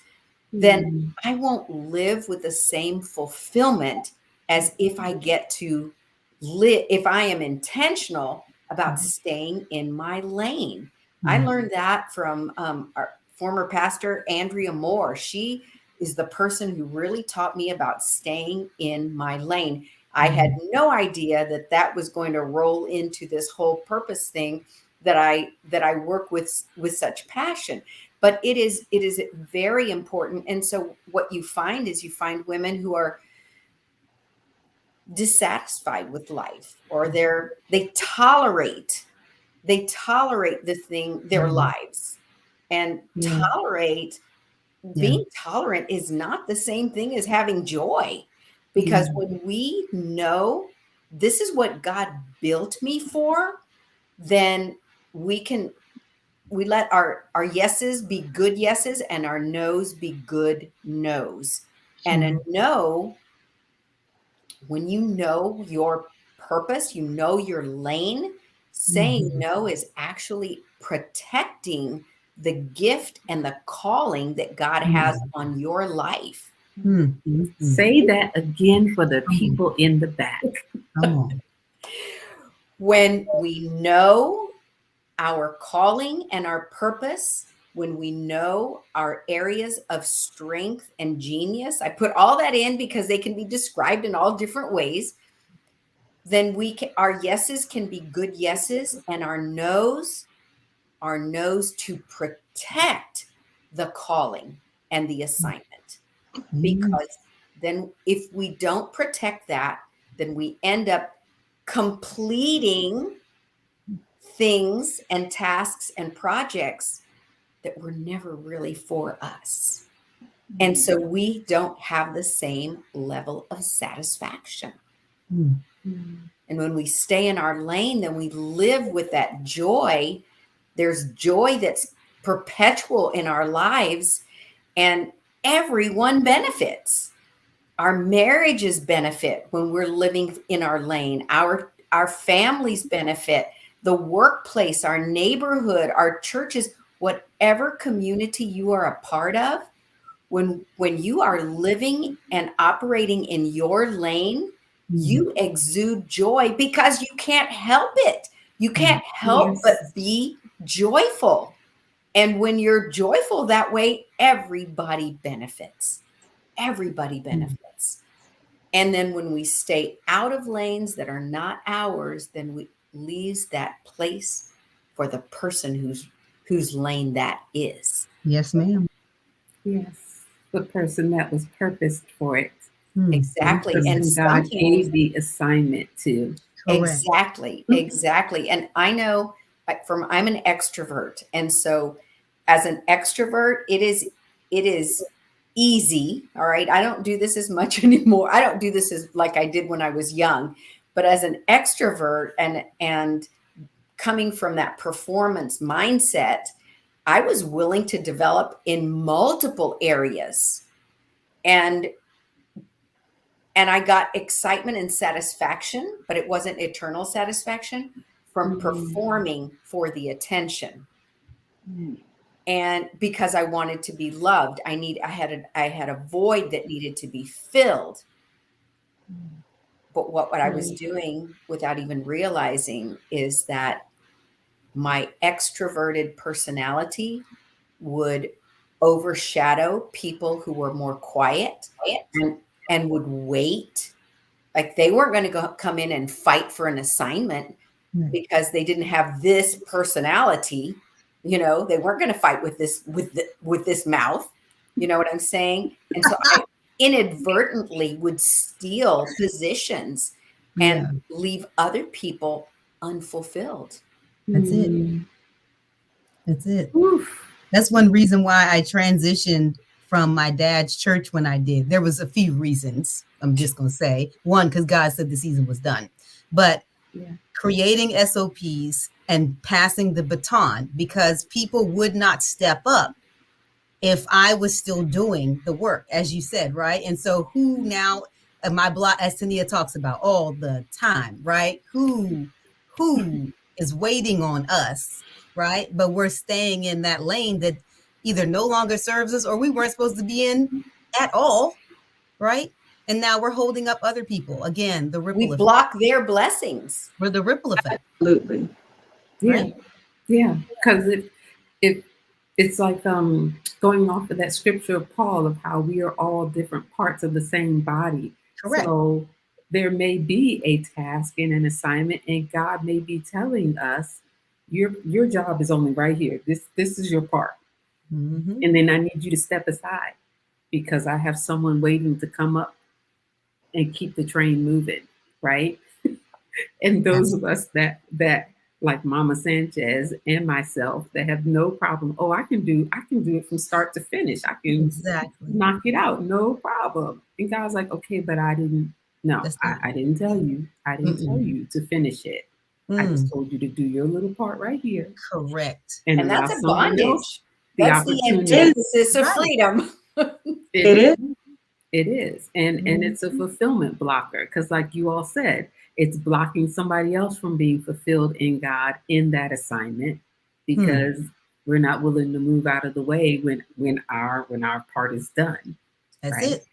then I won't live with the same fulfillment as if I get to live, if I am intentional about staying in my lane. I learned that from our former pastor, Andrea Moore. She is the person who really taught me about staying in my lane. I had no idea that was going to roll into this whole purpose thing that I work with such passion. But it is very important. And so what you find is women who are dissatisfied with life, or they tolerate their lives, and being tolerant is not the same thing as having joy, because when we know this is what God built me for, then we let our yeses be good yeses and our no's be good no's. And a no, when you know your purpose, you know your lane, saying no is actually protecting the gift and the calling that God has on your life. Say that again for the people in the back. When we know our calling and our purpose, when we know our areas of strength and genius, I put all that in because they can be described in all different ways, then our yeses can be good yeses, and our no's to protect the calling and the assignment. Because then if we don't protect that, then we end up completing things and tasks and projects that were never really for us. And so we don't have the same level of satisfaction. And when we stay in our lane, then we live with that joy. There's joy that's perpetual in our lives, and everyone benefits. Our marriages benefit when we're living in our lane. Our families benefit. The workplace, our neighborhood, our churches, whatever community you are a part of, when you are living and operating in your lane, you exude joy because you can't help it. You can't help but be joyful. And when you're joyful that way, everybody benefits. Everybody benefits. And then when we stay out of lanes that are not ours, then we leaves that place for the person whose lane that is. Yes, ma'am. Yes, the person that was purposed for it. Exactly. And God gave the assignment to. Correct. Exactly. And I know I'm an extrovert. And so as an extrovert, it is easy. All right. I don't do this as much anymore. I don't do this as like I did when I was young, but as an extrovert and coming from that performance mindset, I was willing to develop in multiple areas. And And I got excitement and satisfaction, but it wasn't eternal satisfaction from performing for the attention. And because I wanted to be loved, I had a void that needed to be filled. But what I was doing without even realizing is that my extroverted personality would overshadow people who were more quiet and would wait. Like they weren't going to come in and fight for an assignment because they didn't have this personality. They weren't going to fight with this mouth. You know what I'm saying? And so I inadvertently would steal positions and leave other people unfulfilled. That's it. That's it. Oof. That's one reason why I transitioned from my dad's church when I did. There was a few reasons. I'm just going to say one, because God said the season was done, but creating SOPs and passing the baton, because people would not step up if I was still doing the work, as you said, right? And so who now, my block, as Tania talks about all the time, right? Who is waiting on us, right? But we're staying in that lane that either no longer serves us or we weren't supposed to be in at all, right? And now we're holding up other people. Again, the ripple effect. We block their blessings. We're the ripple effect. Absolutely. Right? Yeah. Because if it's like going off of that scripture of Paul of how we are all different parts of the same body. Correct. So there may be a task and an assignment, and God may be telling us, your job is only right here. This is your part. Mm-hmm. And then I need you to step aside because I have someone waiting to come up and keep the train moving, right? And those of us that like Mama Sanchez and myself that have no problem. Oh, I can do it from start to finish. I can knock it out, no problem. And God's like, okay, but I didn't tell you. I didn't tell you to finish it. I just told you to do your little part right here. Correct. And that's a bondage. That's the antithesis of freedom. It is. And it's a fulfillment blocker because like you all said, it's blocking somebody else from being fulfilled in God in that assignment because we're not willing to move out of the way when our part is done. That's it.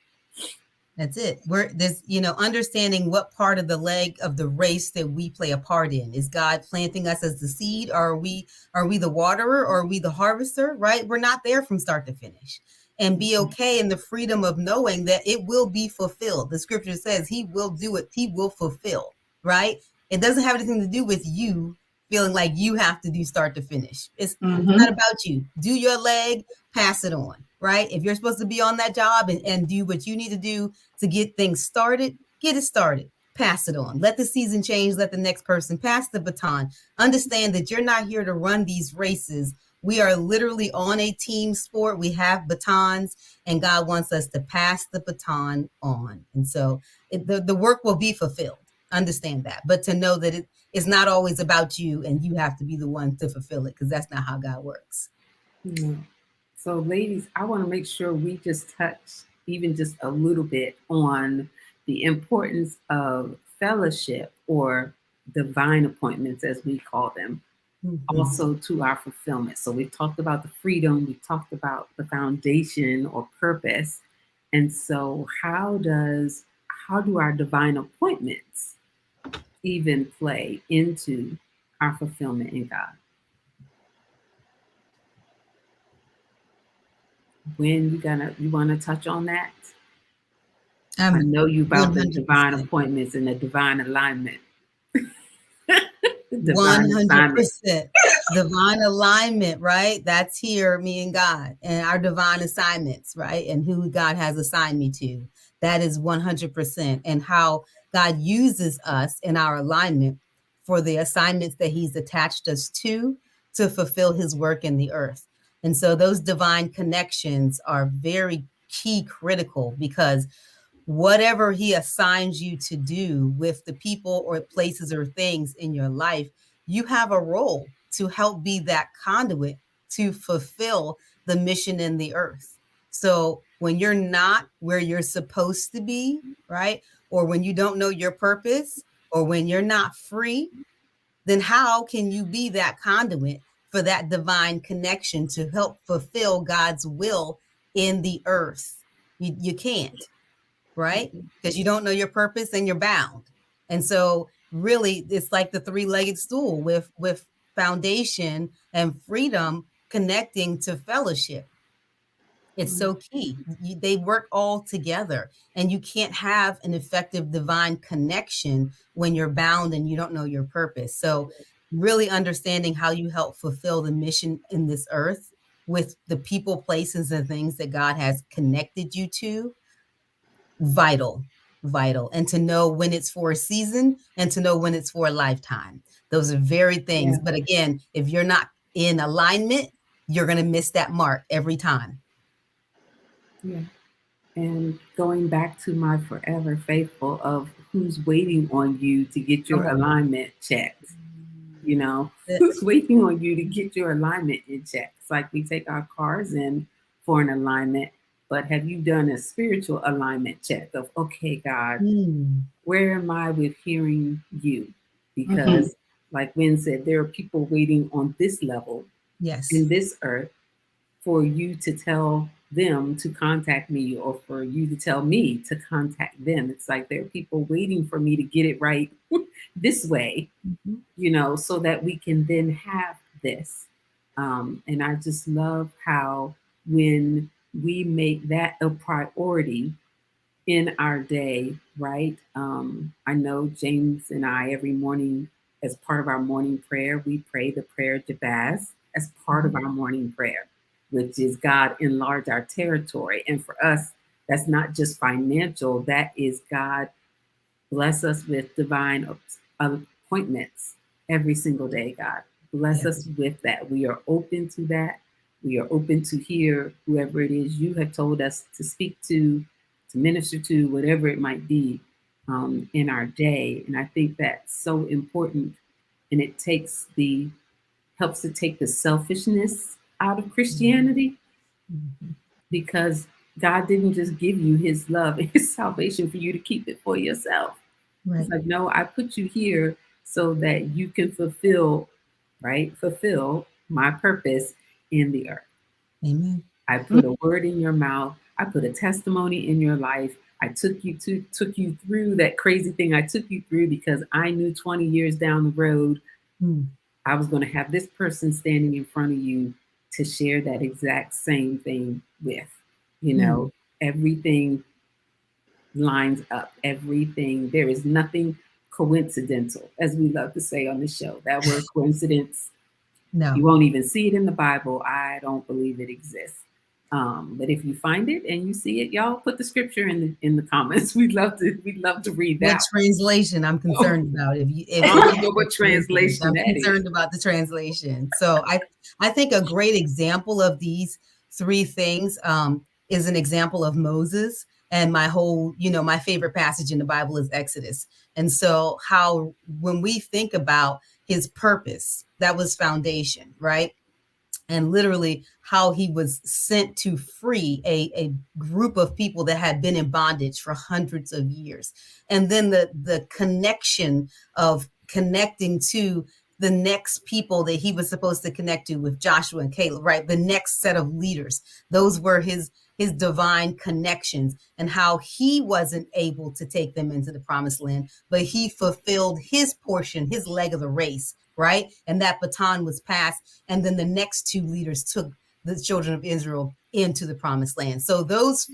That's it. There's, understanding what part of the leg of the race that we play a part in. Is God planting us as the seed? Or are we the waterer? Or are we the harvester? Right? We're not there from start to finish. And be okay in the freedom of knowing that it will be fulfilled. The scripture says he will do it. He will fulfill, right? It doesn't have anything to do with you feeling like you have to do start to finish. It's not about you. Do your leg, pass it on, right? If you're supposed to be on that job and do what you need to do to get things started, get it started. Pass it on. Let the season change. Let the next person pass the baton. Understand that you're not here to run these races. We are literally on a team sport. We have batons, and God wants us to pass the baton on. And so the work will be fulfilled. Understand that. But to know that it is not always about you and you have to be the one to fulfill it, because that's not how God works. So ladies, I want to make sure we just touch even just a little bit on the importance of fellowship or divine appointments, as we call them. Also to our fulfillment. So we've talked about the freedom, we've talked about the foundation or purpose. And so how do our divine appointments even play into our fulfillment in God? When you want to touch on that? I know you about 100%. The divine appointments and the divine alignment. 100% divine alignment, right? That's here, me and God, and our divine assignments, right? And who God has assigned me to. That is 100%. And how God uses us in our alignment for the assignments that he's attached us to fulfill his work in the earth. And so those divine connections are very key, critical, because whatever he assigns you to do with the people or places or things in your life, you have a role to help be that conduit to fulfill the mission in the earth. So when you're not where you're supposed to be, right? or when you don't know your purpose, or when you're not free, then how can you be that conduit for that divine connection to help fulfill God's will in the earth? You can't, right? Because you don't know your purpose and you're bound. And so really it's like the three-legged stool with foundation and freedom connecting to fellowship. It's so key. They work all together, and you can't have an effective divine connection when you're bound and you don't know your purpose. So really understanding how you help fulfill the mission in this earth with the people, places, and things that God has connected you to, vital. And to know when it's for a season and to know when it's for a lifetime. Those are very things. Yeah. But again, if you're not in alignment, you're going to miss that mark every time. Yeah. And going back to my forever faithful of who's waiting on you to get your alignment checked. You know, who's waiting on you to get your alignment in check? It's like we take our cars in for an alignment, but have you done a spiritual alignment check of, okay, God, where am I with hearing you? Because, like Wynn said, there are people waiting on this level in this earth for you to tell them to contact me, or for you to tell me to contact them. It's like there are people waiting for me to get it right this way, you know, so that we can then have this. And I just love how when we make that a priority in our day, right? I know James and I, every morning, as part of our morning prayer, we pray the prayer Jabaz as part of our morning prayer, which is God enlarge our territory. And for us, that's not just financial, that is God bless us with divine appointments every single day, God. Bless us with that. We are open to that. We are open to hear whoever it is you have told us to speak to minister to, whatever it might be in our day. And I think that's so important. And it helps to take the selfishness out of Christianity, because God didn't just give you his love and his salvation for you to keep it for yourself. Right. It's like, no, I put you here so that you can fulfill my purpose in the earth. Amen. I put a word in your mouth. I put a testimony in your life. I took you through that crazy thing I took you through because I knew 20 years down the road, I was going to have this person standing in front of you to share that exact same thing with. You know, everything lines up. Everything. There is nothing coincidental, as we love to say on the show. That word coincidence, you won't even see it in the Bible. I don't believe it exists. But if you find it and you see it, y'all put the scripture in the comments. We'd love to read that. What translation I'm concerned about? If I don't know what translation I'm that concerned about the translation. So I think a great example of these three things is an example of Moses. And my favorite passage in the Bible is Exodus. And so how when we think about his purpose, that was foundation, right? And literally how he was sent to free a group of people that had been in bondage for hundreds of years. And then the connection of connecting to the next people that he was supposed to connect to with Joshua and Caleb, right? The next set of leaders. Those were his divine connections, and how he wasn't able to take them into the promised land, but he fulfilled his portion, his leg of the race, right? And that baton was passed. And then the next two leaders took the children of Israel into the promised land. So those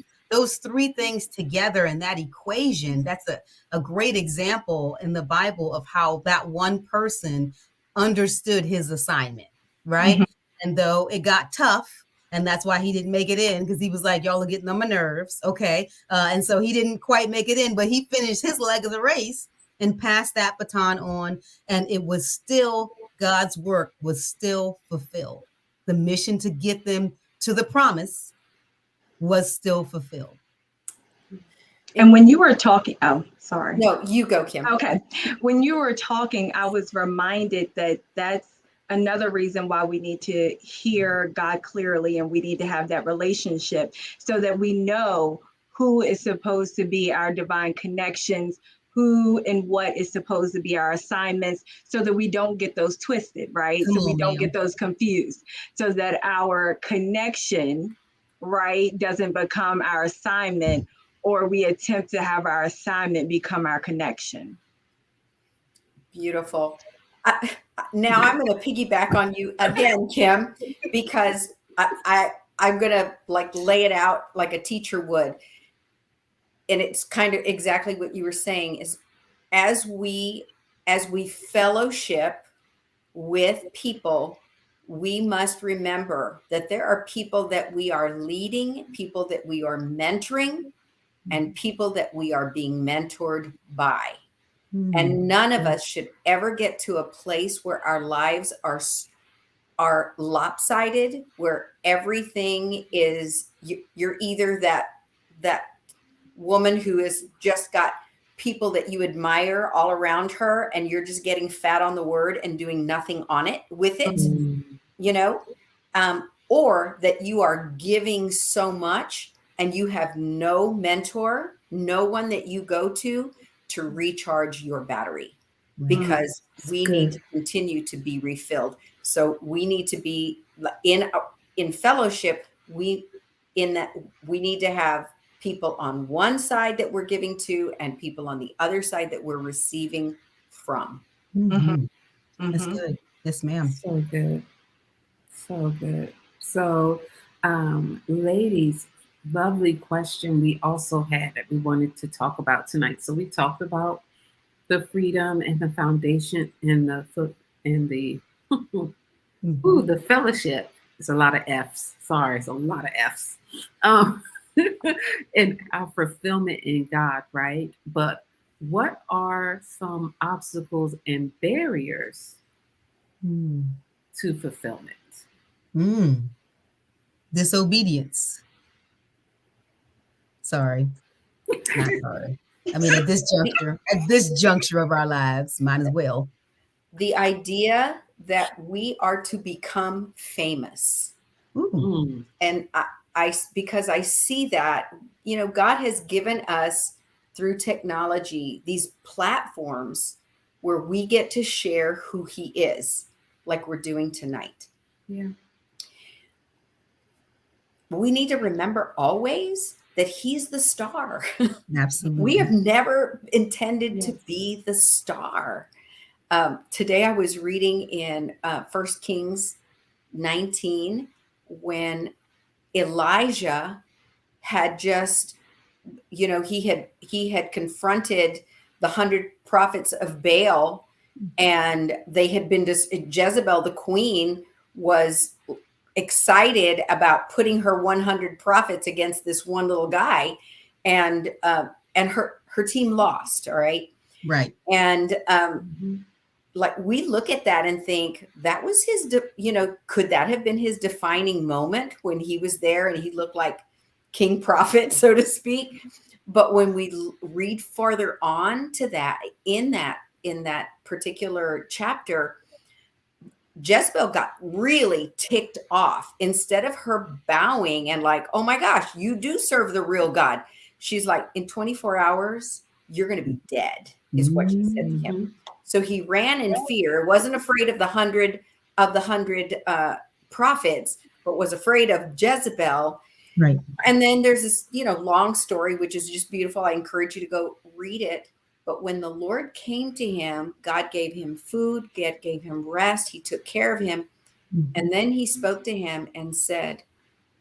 three things together in that equation, that's a great example in the Bible of how that one person understood his assignment, right? And though it got tough, and that's why he didn't make it in, because he was like, y'all are getting on my nerves. Okay. And so he didn't quite make it in, but he finished his leg of the race and passed that baton on. And it was still, God's work was still fulfilled. The mission to get them to the promise was still fulfilled. And when you were talking, oh, sorry. No, you go, Kim. Okay. When you were talking, I was reminded that that's another reason why we need to hear God clearly, and we need to have that relationship so that we know who is supposed to be our divine connections, who and what is supposed to be our assignments, so that we don't get those twisted, right? Come So we on, don't ma'am. get those confused, so that our connection, right, doesn't become our assignment, or we attempt to have our assignment become our connection. Beautiful. Now I'm going to piggyback on you again, Kim, because I'm going to like lay it out like a teacher would. And it's kind of exactly what you were saying is as we fellowship with people, we must remember that there are people that we are leading, people that we are mentoring, and people that we are being mentored by. And none of us should ever get to a place where our lives are lopsided, where everything is you're either that woman who has just got people that you admire all around her, and you're just getting fat on the word and doing nothing on it with it, you know, or that you are giving so much and you have no mentor, no one that you go to recharge your battery, because we need to continue to be refilled. So we need to be in fellowship. We need to have people on one side that we're giving to and people on the other side that we're receiving from. That's good. Yes, ma'am. So good. So good. So, ladies, lovely question we also had that we wanted to talk about tonight. So we talked about the freedom and the foundation and the the fellowship. It's a lot of F's. Sorry, it's a lot of F's. And our fulfillment in God, right? But what are some obstacles and barriers to fulfillment? Disobedience. Sorry. Not sorry. I mean, at this juncture of our lives, might as well. The idea that we are to become famous. And I because I see that, you know, God has given us through technology these platforms where we get to share who he is, like we're doing tonight. Yeah. But we need to remember always that he's the star. Absolutely. We have never intended to be the star. Today I was reading in 1 Kings 19 when Elijah had just, you know, he had confronted the 100 prophets of Baal, and they had been Jezebel, the queen, was excited about putting her 100 prophets against this one little guy, and her team lost. All right. Right. And like we look at that and think that was his, could that have been his defining moment when he was there and he looked like King Prophet, so to speak? But when we read farther on to that, in that particular chapter, Jezebel got really ticked off. Instead of her bowing and like, oh my gosh, you do serve the real God, she's like, in 24 hours, you're going to be dead, is what she said to him. So he ran in fear, wasn't afraid of the 100 prophets, but was afraid of Jezebel. Right. And then there's this, long story, which is just beautiful. I encourage you to go read it. But when the Lord came to him, God gave him food, God gave him rest. He took care of him. And then he spoke to him and said,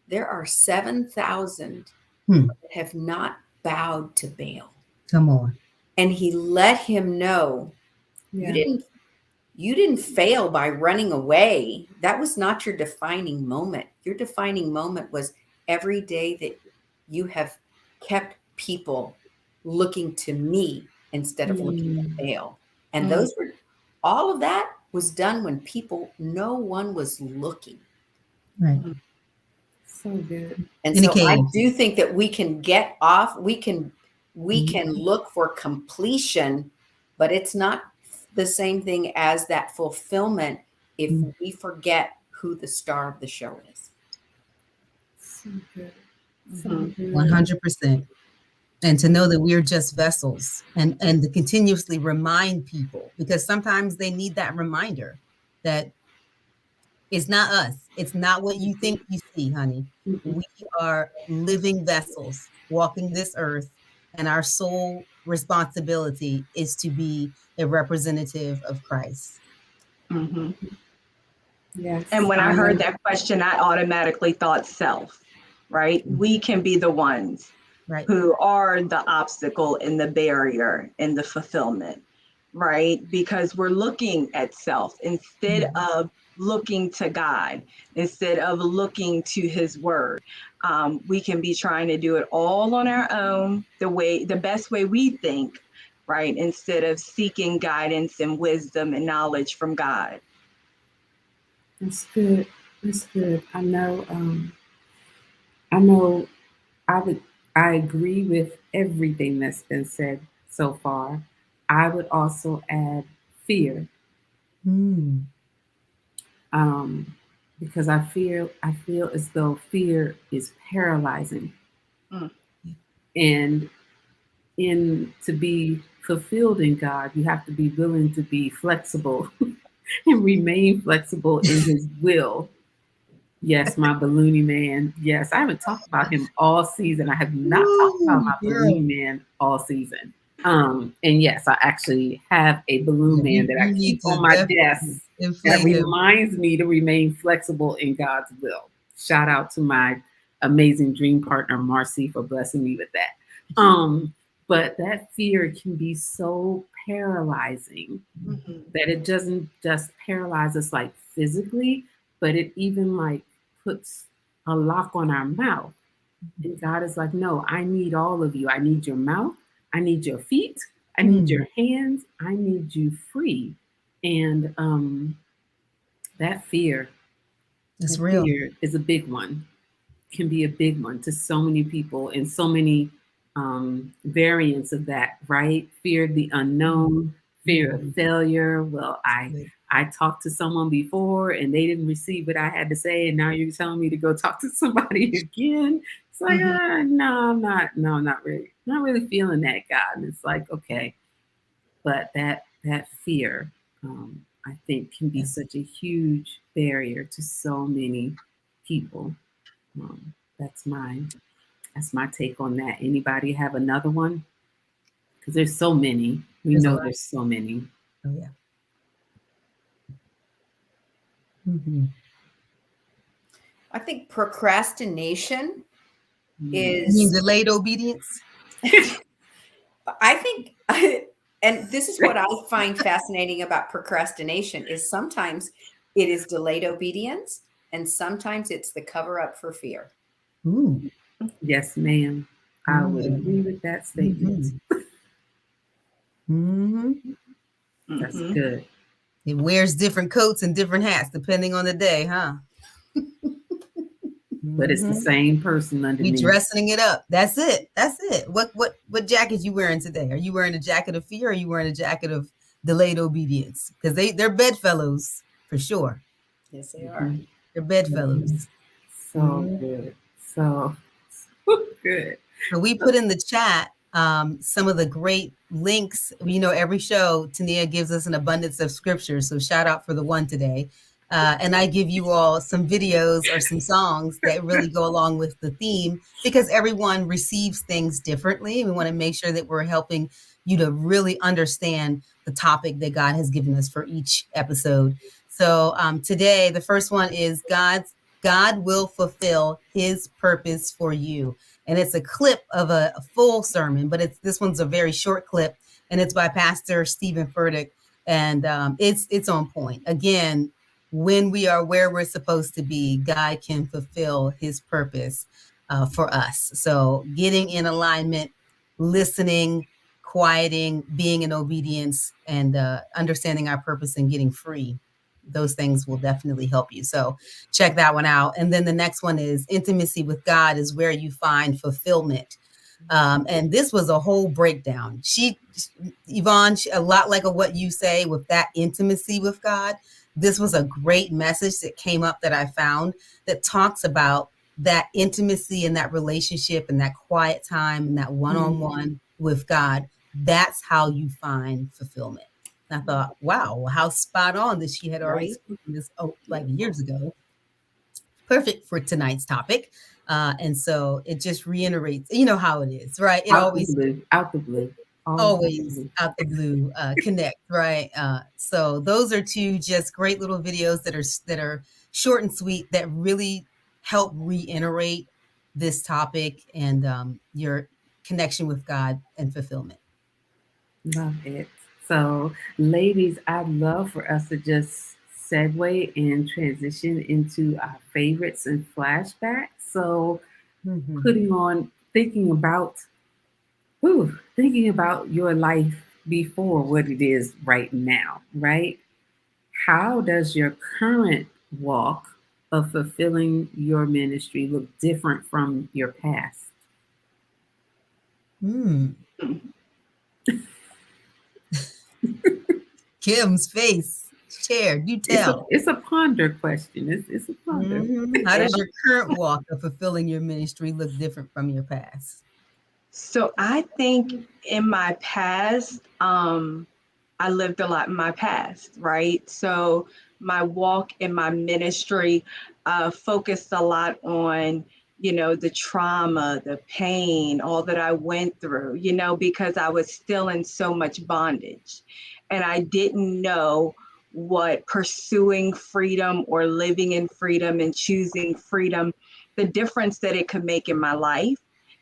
there are 7,000 that have not bowed to Baal. Come on. And he let him know, you didn't fail by running away. That was not your defining moment. Your defining moment was every day that you have kept people looking to me instead of looking at Baal. And all of that was done when no one was looking. Right. So good. And so I do think that we can get off, we can look for completion, but it's not the same thing as that fulfillment if we forget who the star of the show is. So good. 100%. And to know that we're just vessels, and to continuously remind people, because sometimes they need that reminder that it's not us. It's not what you think you see, honey. We are living vessels walking this earth, and our sole responsibility is to be a representative of Christ. Mhm. Yes. And when I heard that question, I automatically thought self, right? We can be the ones Right. who are the obstacle and the barrier in the fulfillment, right? Because we're looking at self instead of looking to God, instead of looking to His Word. We can be trying to do it all on our own, the best way we think, right? Instead of seeking guidance and wisdom and knowledge from God. That's good. That's good. I know. I know. I would. I agree with everything that's been said so far. I would also add fear, Mm. um, because I feel as though fear is paralyzing, Mm. and in to be fulfilled in God, you have to be willing to be flexible and remain flexible in His will. Yes, my balloony man. Yes, I haven't talked about him all season. I have not talked about Ooh, my girl. balloony man all season. And yes, I actually have a balloon Yeah, man that I we keep need to on my definitely desk that inflate him. reminds me to remain flexible in God's will. Shout out to my amazing dream partner, Marcy, for blessing me with that. But that fear can be so paralyzing Mhm. that it doesn't just paralyze us like physically, but it even like puts a lock on our mouth. And God is like, no, I need all of you. I need your mouth. I need your feet. I need Mm. your hands. I need you free. And that fear, It's that real. fear is a big one, can be a big one to so many people and so many variants of that, right? Fear of the unknown, fear of failure. Well, I talked to someone before and they didn't receive what I had to say, and now you're telling me to go talk to somebody again. It's like, no, I'm not. No, not really feeling that, God. And it's like, okay, but that fear, I think, can be Yes. such a huge barrier to so many people. That's mine. That's my take on that. Anybody have another one? Because there's so many. We There's a know lot. there's so many. Oh yeah. Mm-hmm. I think procrastination Mm. You mean is, delayed obedience? I think, and this is what I find fascinating about procrastination is sometimes it is delayed obedience and sometimes it's the cover up for fear. Ooh. Yes, ma'am. I would Mm-hmm. agree with that statement. Mm-hmm. That's Mhm. good. It wears different coats and different hats depending on the day, huh? But it's the Mm-hmm. same person We underneath. dressing it up. That's it. That's it. What jacket you wearing today? Are you wearing a jacket of fear or are you wearing a jacket of delayed obedience? Because they're bedfellows for sure. Yes, they are. Mhm. They're bedfellows. So good. So, good. So we put in the chat some of the great links. You know, every show, Tania gives us an abundance of scripture. So shout out for the one today. And I give you all some videos or some songs that really go along with the theme because everyone receives things differently. We want to make sure that we're helping you to really understand the topic that God has given us for each episode. So today, the first one is God will fulfill His purpose for you, and it's a clip of a full sermon, but this one's a very short clip, and it's by Pastor Stephen Furtick, and it's on point. Again, when we are where we're supposed to be, God can fulfill His purpose for us. So, getting in alignment, listening, quieting, being in obedience, and understanding our purpose and getting free. Those things will definitely help you. So check that one out. And then the next one is intimacy with God is where you find fulfillment. And this was a whole breakdown. Yvonne, a lot like what you say with that intimacy with God. This was a great message that came up that I found that talks about that intimacy and that relationship and that quiet time and that one-on-one with God, that's how you find fulfillment. And I thought, wow, how spot on that she had already spoken this like years ago. Perfect for tonight's topic. And so it just reiterates, you know how it is, right? It out the blue. Always out the blue connect, right? So those are two just great little videos that are short and sweet that really help reiterate this topic and your connection with God and fulfillment. Love it. So, ladies, I'd love for us to just segue and transition into our favorites and flashbacks. So, putting on, thinking about your life before what it is right now, right? How does your current walk of fulfilling your ministry look different from your past? Kim's face. Share, you tell. It's a ponder question. It's a ponder. How does your current walk of fulfilling your ministry look different from your past? So I think in my past, I lived a lot in my past, right? So my walk in my ministry focused a lot on, the trauma, the pain, all that I went through, because I was still in so much bondage. And I didn't know what pursuing freedom or living in freedom and choosing freedom, the difference that it could make in my life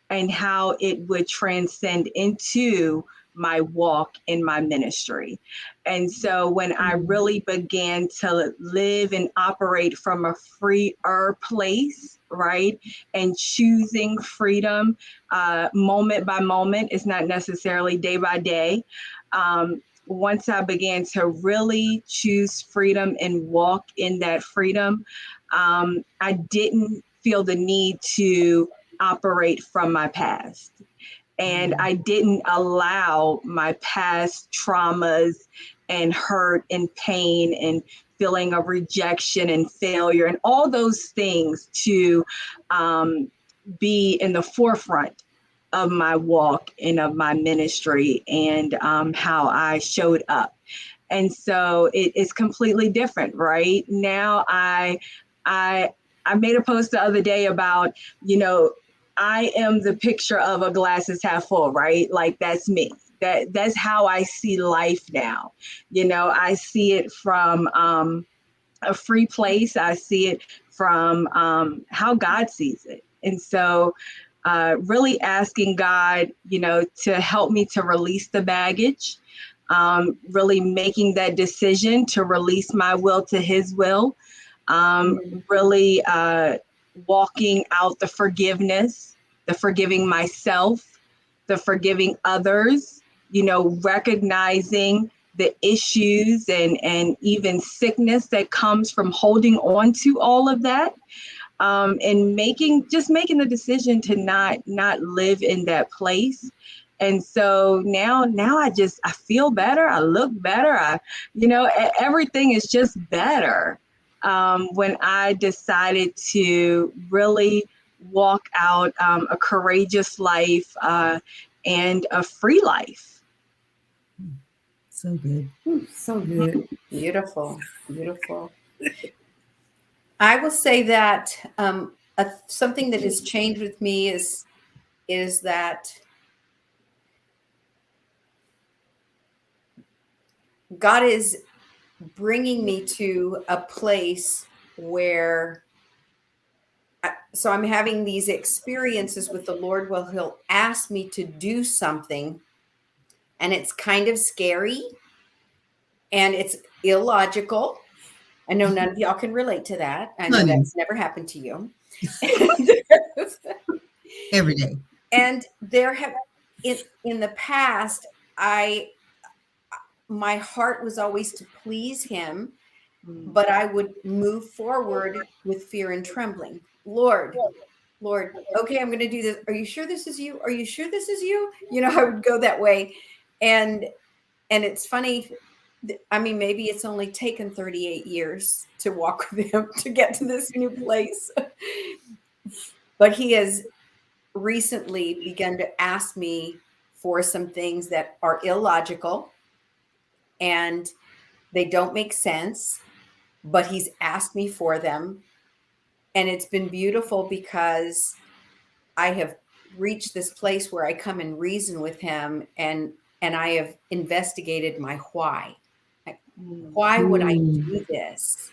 and how it would transcend into my walk in my ministry. And so when I really began to live and operate from a freer place, right, and choosing freedom moment by moment, it's not necessarily day by day. Once I began to really choose freedom and walk in that freedom, I didn't feel the need to operate from my past. And I didn't allow my past traumas and hurt and pain and feeling of rejection and failure and all those things to be in the forefront of my walk and of my ministry and how I showed up. And so it's completely different, right? Now I made a post the other day about, I am the picture of a glass is half full, right? Like that's me. That's how I see life now. I see it from a free place. I see it from how God sees it. And so really asking God, to help me to release the baggage, really making that decision to release my will to his will, really walking out the forgiveness, the forgiving myself, the forgiving others, recognizing the issues and even sickness that comes from holding on to all of that. And making the decision to not live in that place. And so now I feel better. I look better. Everything is just better. When I decided to really walk out a courageous life and a free life. So good. So good. Beautiful. Beautiful. I will say that something that has changed with me is that God is bringing me to a place where so I'm having these experiences with the Lord where he'll ask me to do something and it's kind of scary and it's illogical. I know none of y'all can relate to that. I know that's never happened to you. Every day. And there have in the past, my heart was always to please him, but I would move forward with fear and trembling. Lord, okay, I'm going to do this. Are you sure this is you? Are you sure this is you? I would go that way. And it's funny. I mean, maybe it's only taken 38 years to walk with him to get to this new place. But he has recently begun to ask me for some things that are illogical and they don't make sense, but he's asked me for them. And it's been beautiful because I have reached this place where I come and reason with him, and I have investigated my why. Why would I do this?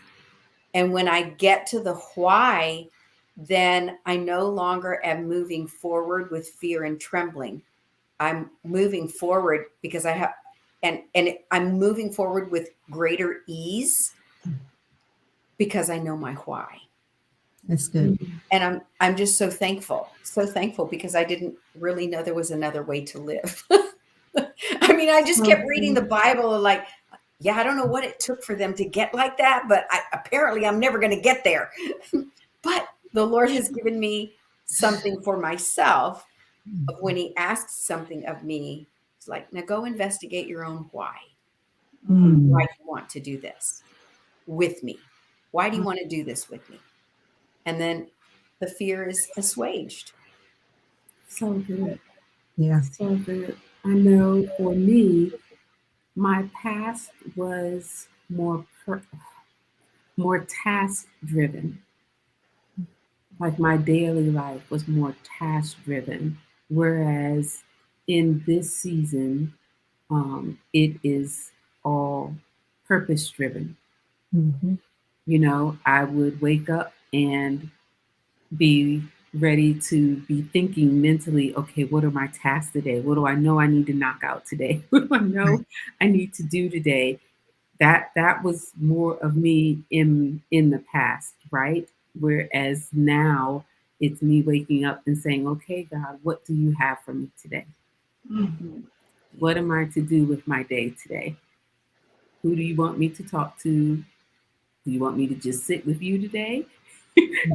And when I get to the why, then I no longer am moving forward with fear and trembling. I'm moving forward because I have, and I'm moving forward with greater ease because I know my why. That's good. And I'm just so thankful because I didn't really know there was another way to live. I mean, I just kept reading the Bible and like, yeah, I don't know what it took for them to get like that, but apparently I'm never going to get there. But the Lord has given me something for myself of when he asks something of me. It's like, now go investigate your own why. Why do you want to do this with me? Why do you want to do this with me? And then the fear is assuaged. So good. Yeah. So good. I know for me, my past was more task driven. Like my daily life was more task driven, whereas in this season, it is all purpose driven. You know, I would wake up and be ready to be thinking mentally, okay, what are my tasks today? What do I know I need to knock out today? What do I know I need to do today? That was more of me in the past, right? Whereas now it's me waking up and saying, okay, God, what do you have for me today? What am I to do with my day today? Who do you want me to talk to? Do you want me to just sit with you today?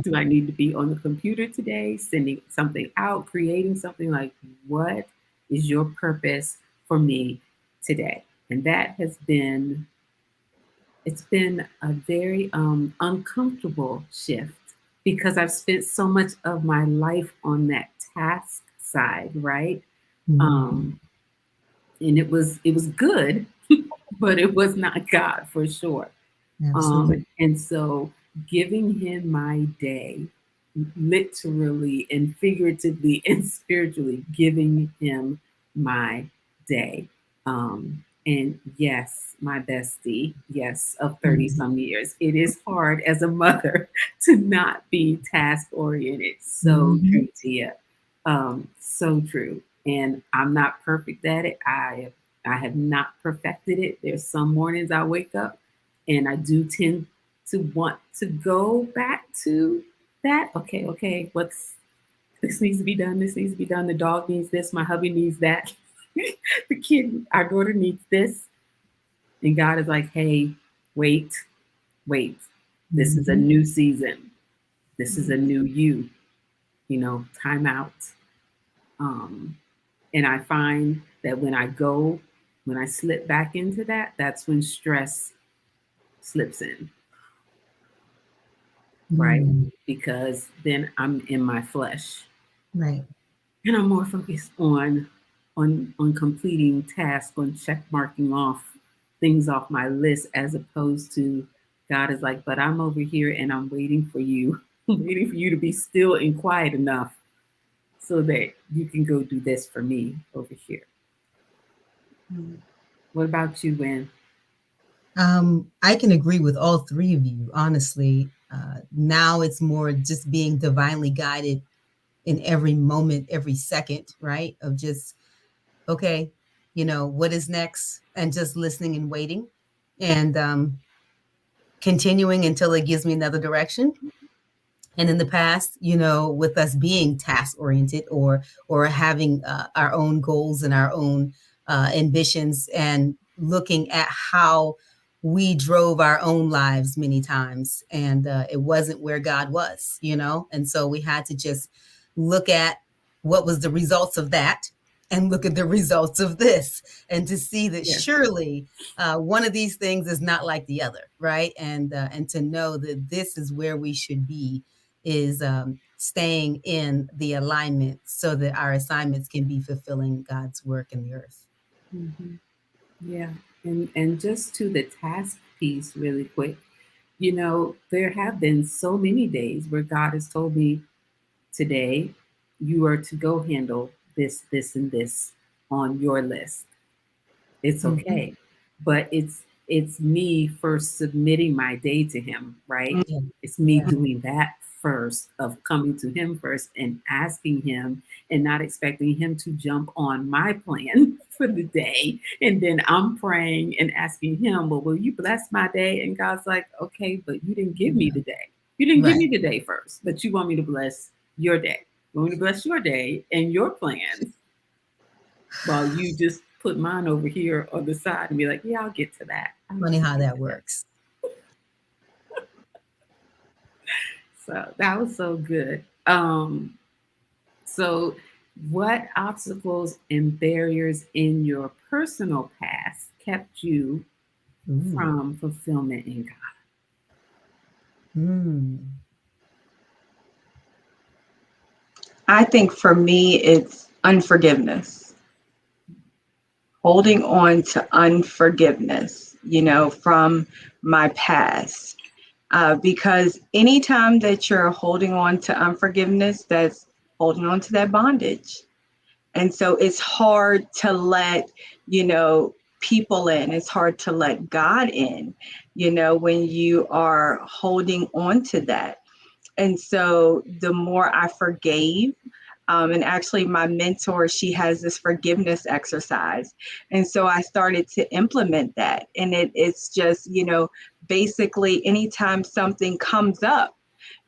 Do I need to be on the computer today, sending something out, creating something? Like, what is your purpose for me today? And that has been, it's been a very uncomfortable shift because I've spent so much of my life on that task side, right? Um, and it was good, but it was not God for sure. And so giving him my day, literally and figuratively and spiritually giving him my day. And yes, my bestie, yes, of 30 some years, it is hard as a mother to not be task oriented. So true, Tia. So true. And I'm not perfect at it. I have not perfected it. There's some mornings I wake up and I do tend to want to go back to that. Okay, okay, what's this needs to be done, this needs to be done. The dog needs this, my hubby needs that. The kid, our daughter needs this. And God is like, hey, wait, wait. This is a new season. This is a new you know, time out. And I find that when I slip back into that, that's when stress slips in, right? Because then I'm in my flesh, Right. and I'm more focused on completing tasks, on check marking off things off my list, as opposed to God is like, but I'm over here and I'm waiting for you. I'm waiting for you to be still and quiet enough so that you can go do this for me over here. What about you, Win? I can agree with all three of you, honestly. Now it's more just being divinely guided in every moment, every second, right? Of just, okay, you know, what is next? And just listening and waiting and continuing until it gives me another direction. And in the past, you know, with us being task oriented or having our own goals and our own ambitions and looking at how we drove our own lives many times and it wasn't where God was, you know, and so we had to just look at what was the results of that and look at the results of this and to see that surely one of these things is not like the other, right? And to know that this is where we should be is staying in the alignment so that our assignments can be fulfilling God's work in the earth. Mhm. Yeah. And just to the task piece really quick, there have been so many days where God has told me, today you are to go handle this, this, and this on your list. It's Mhm. okay. But it's me first submitting my day to him, right? Yeah. It's me Yeah. doing that first, of coming to him first and asking him, and not expecting him to jump on my plan for the day. And then I'm praying and asking him, well, will you bless my day? And God's like, okay, but you didn't give me the day. You didn't give Right. me the day first, but you want me to bless your day. You want me to bless your day and your plans, while you just put mine over here on the side and be like, yeah, I'll get to that. Funny how that works. So that was so good. So what obstacles and barriers in your personal past kept you Ooh. from fulfillment in God? Mm. I think for me, it's unforgiveness, holding on to unforgiveness, from my past. Because anytime that you're holding on to unforgiveness, that's holding on to that bondage. And so it's hard to let, people in. It's hard to let God in, when you are holding on to that. And so the more I forgave, and actually, my mentor, she has this forgiveness exercise. And so I started to implement that. And it's just, basically anytime something comes up,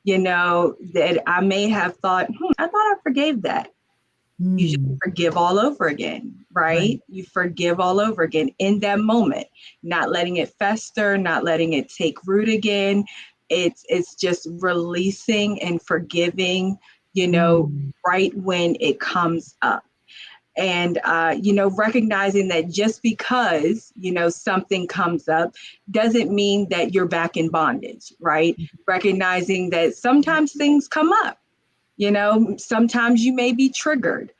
that I may have thought, I thought I forgave that. You just Mm. forgive all over again, Right. right? You forgive all over again in that moment, not letting it fester, not letting it take root again. It's just releasing and forgiving, Mm. right when it comes up. And recognizing that just because something comes up doesn't mean that you're back in bondage, right? Recognizing that sometimes things come up, sometimes you may be triggered,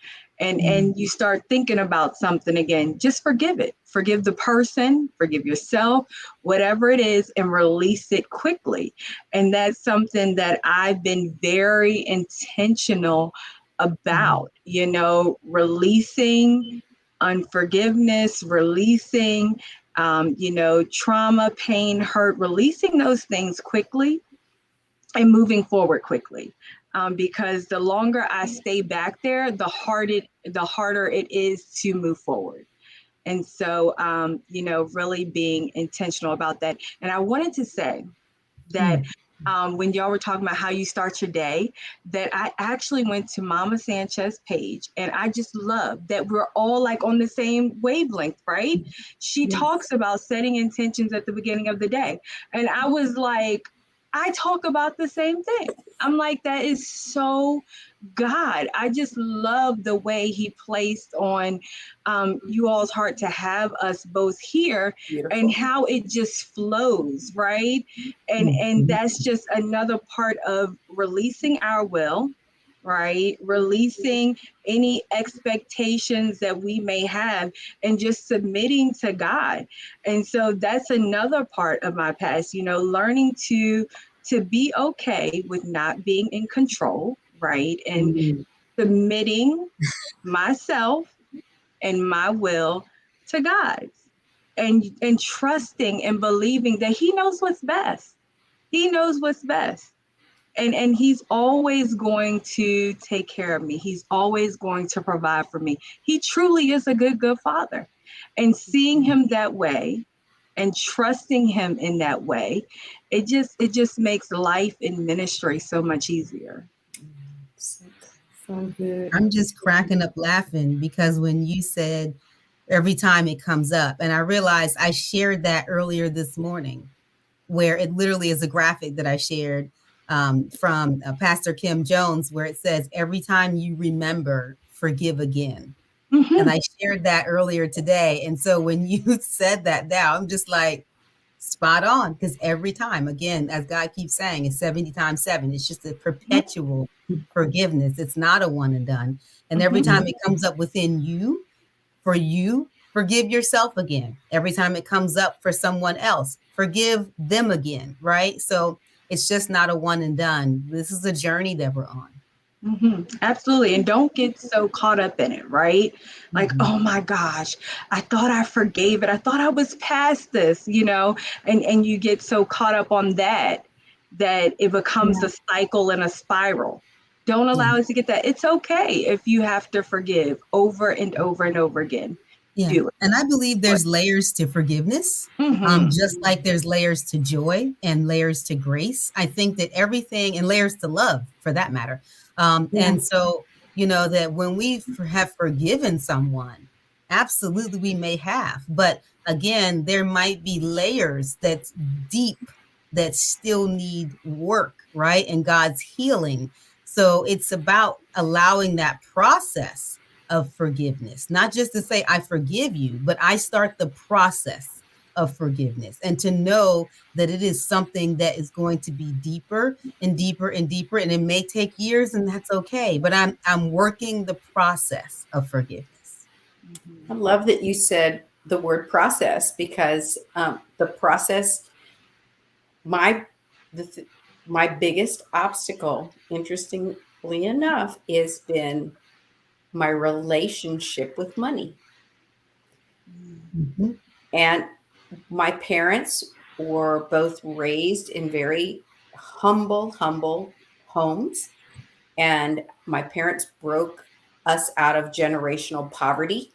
Mm. and you start thinking about something again. Just forgive it, forgive the person, forgive yourself, whatever it is, and release it quickly. And that's something that I've been very intentional Mm. about, releasing unforgiveness, releasing trauma, pain, hurt, releasing those things quickly and moving forward quickly. Because the longer I stay back there, the harder it is to move forward. And so, really being intentional about that. And I wanted to say that Mm. when y'all were talking about how you start your day, that I actually went to Mama Sanchez page, and I just love that we're all like on the same wavelength, right? She Yes. talks about setting intentions at the beginning of the day. And I was like, I talk about the same thing. I'm like, that is so God. I just love the way he placed on you all's heart to have us both here, and Beautiful. how it just flows, right? And Mhm. that's just another part of releasing our will, right? Releasing any expectations that we may have, and just submitting to God. And so that's another part of my past, learning to be okay with not being in control, right? And Mm. submitting myself and my will to God, and trusting and believing that he knows what's best. He knows what's best. And he's always going to take care of me. He's always going to provide for me. He truly is a good father. And seeing him that way and trusting him in that way, it just makes life in ministry so much easier. So, so good. I'm just cracking up laughing because when you said every time it comes up, and I realized I shared that earlier this morning, where it literally is a graphic that I shared from Pastor Kim Jones, where it says, every time you remember, forgive again. And Mm-hmm. I shared that earlier today. And so when you said that now, I'm just like, Spot on. Because every time, again, as God keeps saying, it's 70 times 7. It's just a perpetual forgiveness. It's not a one and done. And every time it comes up within you, for you, forgive yourself again. Every time it comes up for someone else, forgive them again, right? So it's just not a one and done. This is a journey that we're on. Absolutely. And don't get so caught up in it, right? Like, oh my gosh, I thought I forgave it. I thought I was past this, and you get so caught up on that it becomes a cycle and a spiral. Don't allow it to get that. It's okay if you have to forgive over and over and over again. Yeah. Do it. And I believe there's layers to forgiveness, just like there's layers to joy and layers to grace. I think that everything, and layers to love for that matter. And so, that when we have forgiven someone, absolutely we may have. But again, there might be layers that's deep that still need work, right? And God's healing. So it's about allowing that process of forgiveness, not just to say, I forgive you, but I start the process of forgiveness and to know that it is something that is going to be deeper and deeper and deeper. And it may take years, and that's okay. But I'm working the process of forgiveness. I love that you said the word process, because the process, my biggest obstacle, interestingly enough, has been my relationship with money. And my parents were both raised in very humble homes. And my parents broke us out of generational poverty.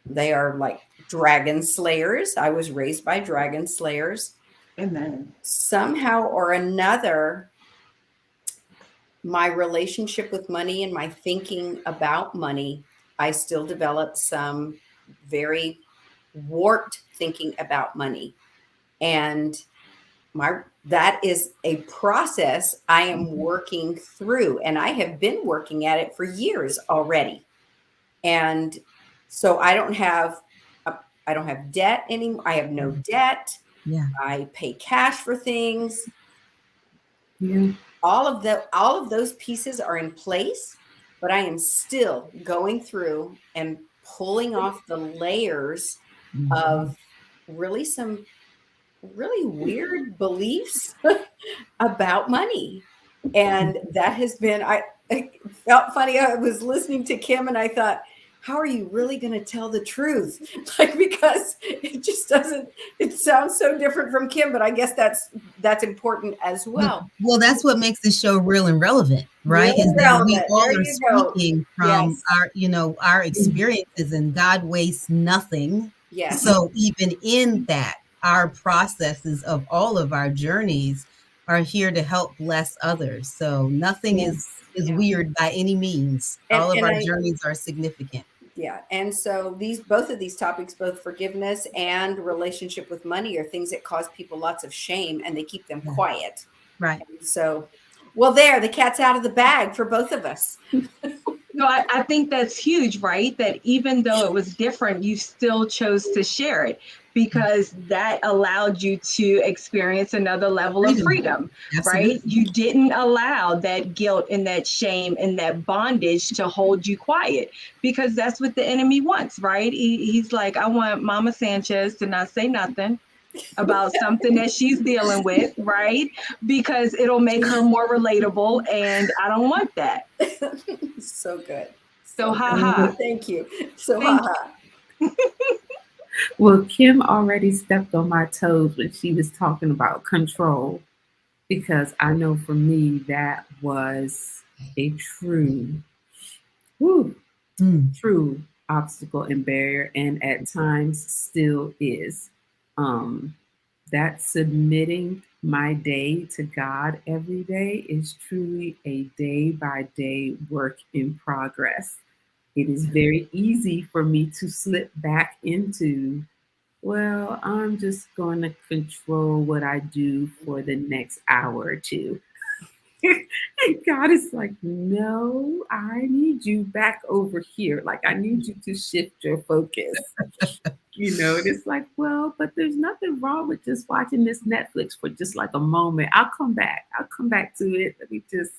They are like dragon slayers. I was raised by dragon slayers. Amen. Somehow or another, my relationship with money and my thinking about money, I still developed some very warped thinking about money. And that is a process I am working through, and I have been working at it for years already. And so I don't have debt anymore. I have no debt. Yeah. I pay cash for things. Yeah. All of those pieces are in place, but I am still going through and pulling off the layers of really some really weird beliefs about money. And that has been, I felt funny. I was listening to Kim and I thought, how are you really going to tell the truth? Like, because it just doesn't, it sounds so different from Kim, but I guess that's important as well. Well, that's what makes this show real and relevant, right? Real Is that we relevant. all There are you go. speaking from our experiences, and God wastes nothing. Yes. So even in that, our processes of all of our journeys are here to help bless others. So nothing is weird by any means. All of our journeys are significant. Yeah. And so both of these topics, both forgiveness and relationship with money, are things that cause people lots of shame, and they keep them quiet. Right. And so, well, the cat's out of the bag for both of us. No, I think that's huge, right? That even though it was different, you still chose to share it because that allowed you to experience another level of freedom, right? You didn't allow that guilt and that shame and that bondage to hold you quiet, because that's what the enemy wants, right? He's like, I want Mama Sanchez to not say nothing about something that she's dealing with, right? Because it'll make her more relatable, and I don't want that. So good. So haha. Thank you. So haha. Well, Kim already stepped on my toes when she was talking about control, because I know for me that was a true obstacle and barrier, and at times still is. That submitting my day to God every day is truly a day by day work in progress. It is very easy for me to slip back into, well, I'm just going to control what I do for the next hour or two. And God is like, no, I need you back over here. Like, I need you to shift your focus. And it's like, well, but there's nothing wrong with just watching this Netflix for just like a moment. I'll come back. I'll come back to it. Let me just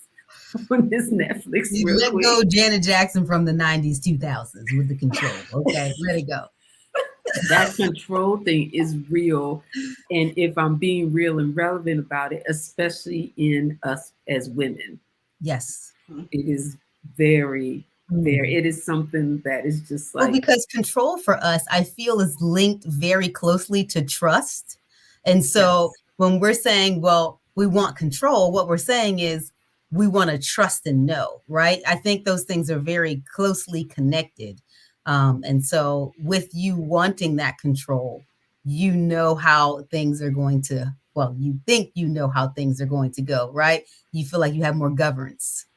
on this Netflix You real let quick. go Janet Jackson from the 90s, 2000s with the control. Okay, let it go. That control thing is real. And if I'm being real and relevant about it, especially in us as women, Yes. it is very, very, it is something that is just Well, like, because control for us, I feel, is linked very closely to trust. And so yes, when we're saying, well, we want control, what we're saying is we want to trust and know, right? I think those things are very closely connected. And so with you wanting that control, you know how things are going to, well, you think you know how things are going to go, right? You feel like you have more governance.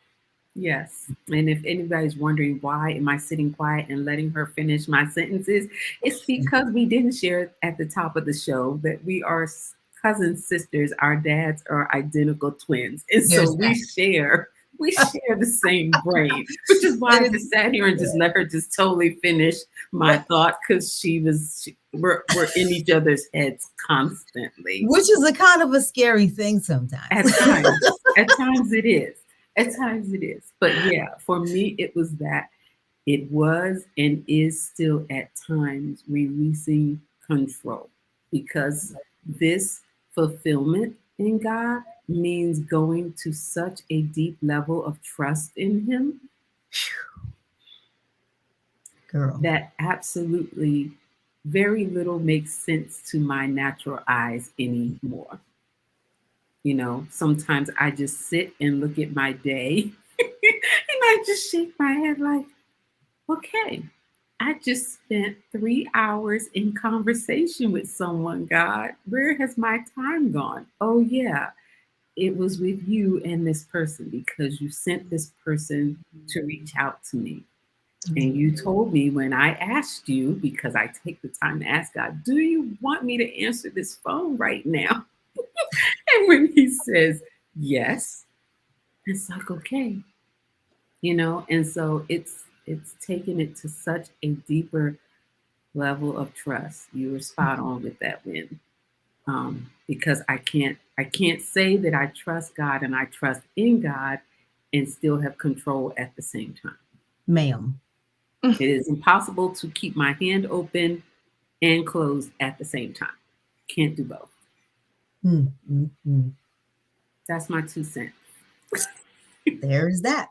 yes. And if anybody's wondering why am I sitting quiet and letting her finish my sentences, it's because we didn't share at the top of the show that we are cousin sisters. Our dads are identical twins, and so There's we that. share the same brain, which is why I just sat here and just let her just totally finish my thought because we're in each other's heads constantly. Which is a kind of a scary thing sometimes. At times it is. At times it is. But yeah, for me, it was that. It was and is still at times releasing control because this fulfillment in God means going to such a deep level of trust in Him. Girl. That absolutely very little makes sense to my natural eyes anymore. Sometimes I just sit and look at my day and I just shake my head like, okay, I just spent 3 hours in conversation with someone, God. Where has my time gone? Oh, yeah, it was with you and this person because you sent this person to reach out to me. And you told me when I asked you, because I take the time to ask God, do you want me to answer this phone right now? And when he says yes, it's like, okay, and so it's taken it to such a deeper level of trust. You were spot on with that win. Because I can't say that I trust God and I trust in God and still have control at the same time. Ma'am. It is impossible to keep my hand open and closed at the same time. Can't do both. That's my 2 cents. There's that.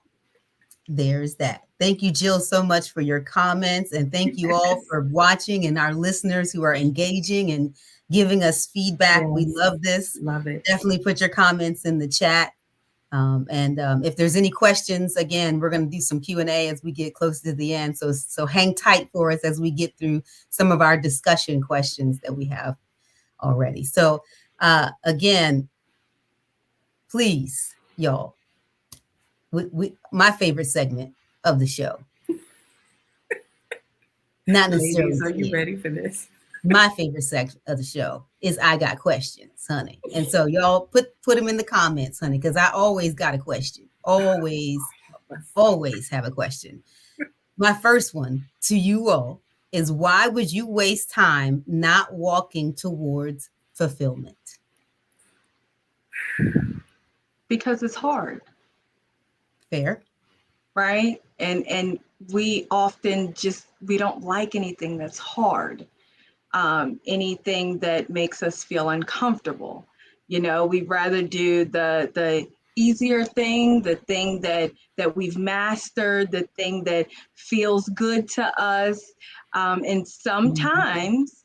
There's that. Thank you, Jill, so much for your comments. And thank you all for watching and our listeners who are engaging and giving us feedback. Yes, We love this. love it. Definitely put your comments in the chat. And if there's any questions, again, we're going to do some Q&A as we get close to the end. So hang tight for us as we get through some of our discussion questions that we have already. So again, please, y'all, my favorite segment of the show. Not necessarily. Ladies, are you ready for this? My favorite section of the show is I got questions, honey. And so y'all put them in the comments, honey, because I always got a question. Always have a question. My first one to you all is, why would you waste time not walking towards fulfillment? Because it's hard. Fair. Right? And we often we don't like anything that's hard. Anything that makes us feel uncomfortable. We'd rather do the easier thing, the thing that we've mastered, the thing that feels good to us. And sometimes,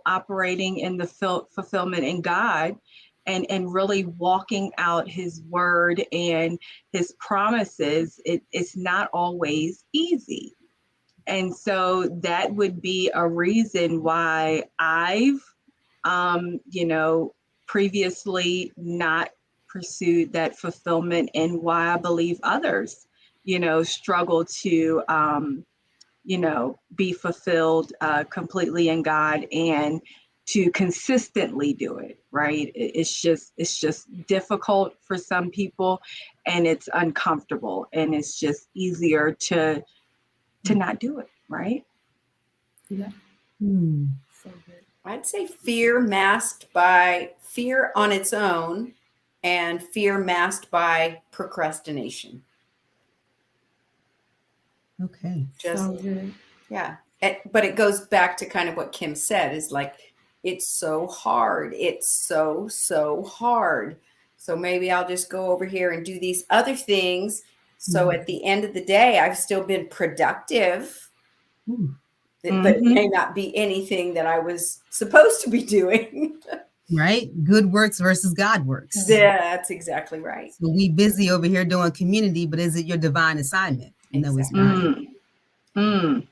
operating in the fulfillment in God and really walking out His word and His promises, it's not always easy. And so that would be a reason why I've, previously not pursued that fulfillment, and why I believe others, struggle to, be fulfilled completely in God and to consistently do it, right? It's just difficult for some people, and it's uncomfortable, and it's just easier to not do it, right? Yeah. Hmm. So good. I'd say fear masked by fear on its own and fear masked by procrastination. Okay. Just, So good. yeah. But it goes back to kind of what Kim said is like, it's so hard. It's so hard. So maybe I'll just go over here and do these other things. So at the end of the day, I've still been productive, Ooh. but it may not be anything that I was supposed to be doing. Right? Good works versus God works. Yeah, that's exactly right. So we busy over here doing community, but is it your divine assignment? No, it's not. I'm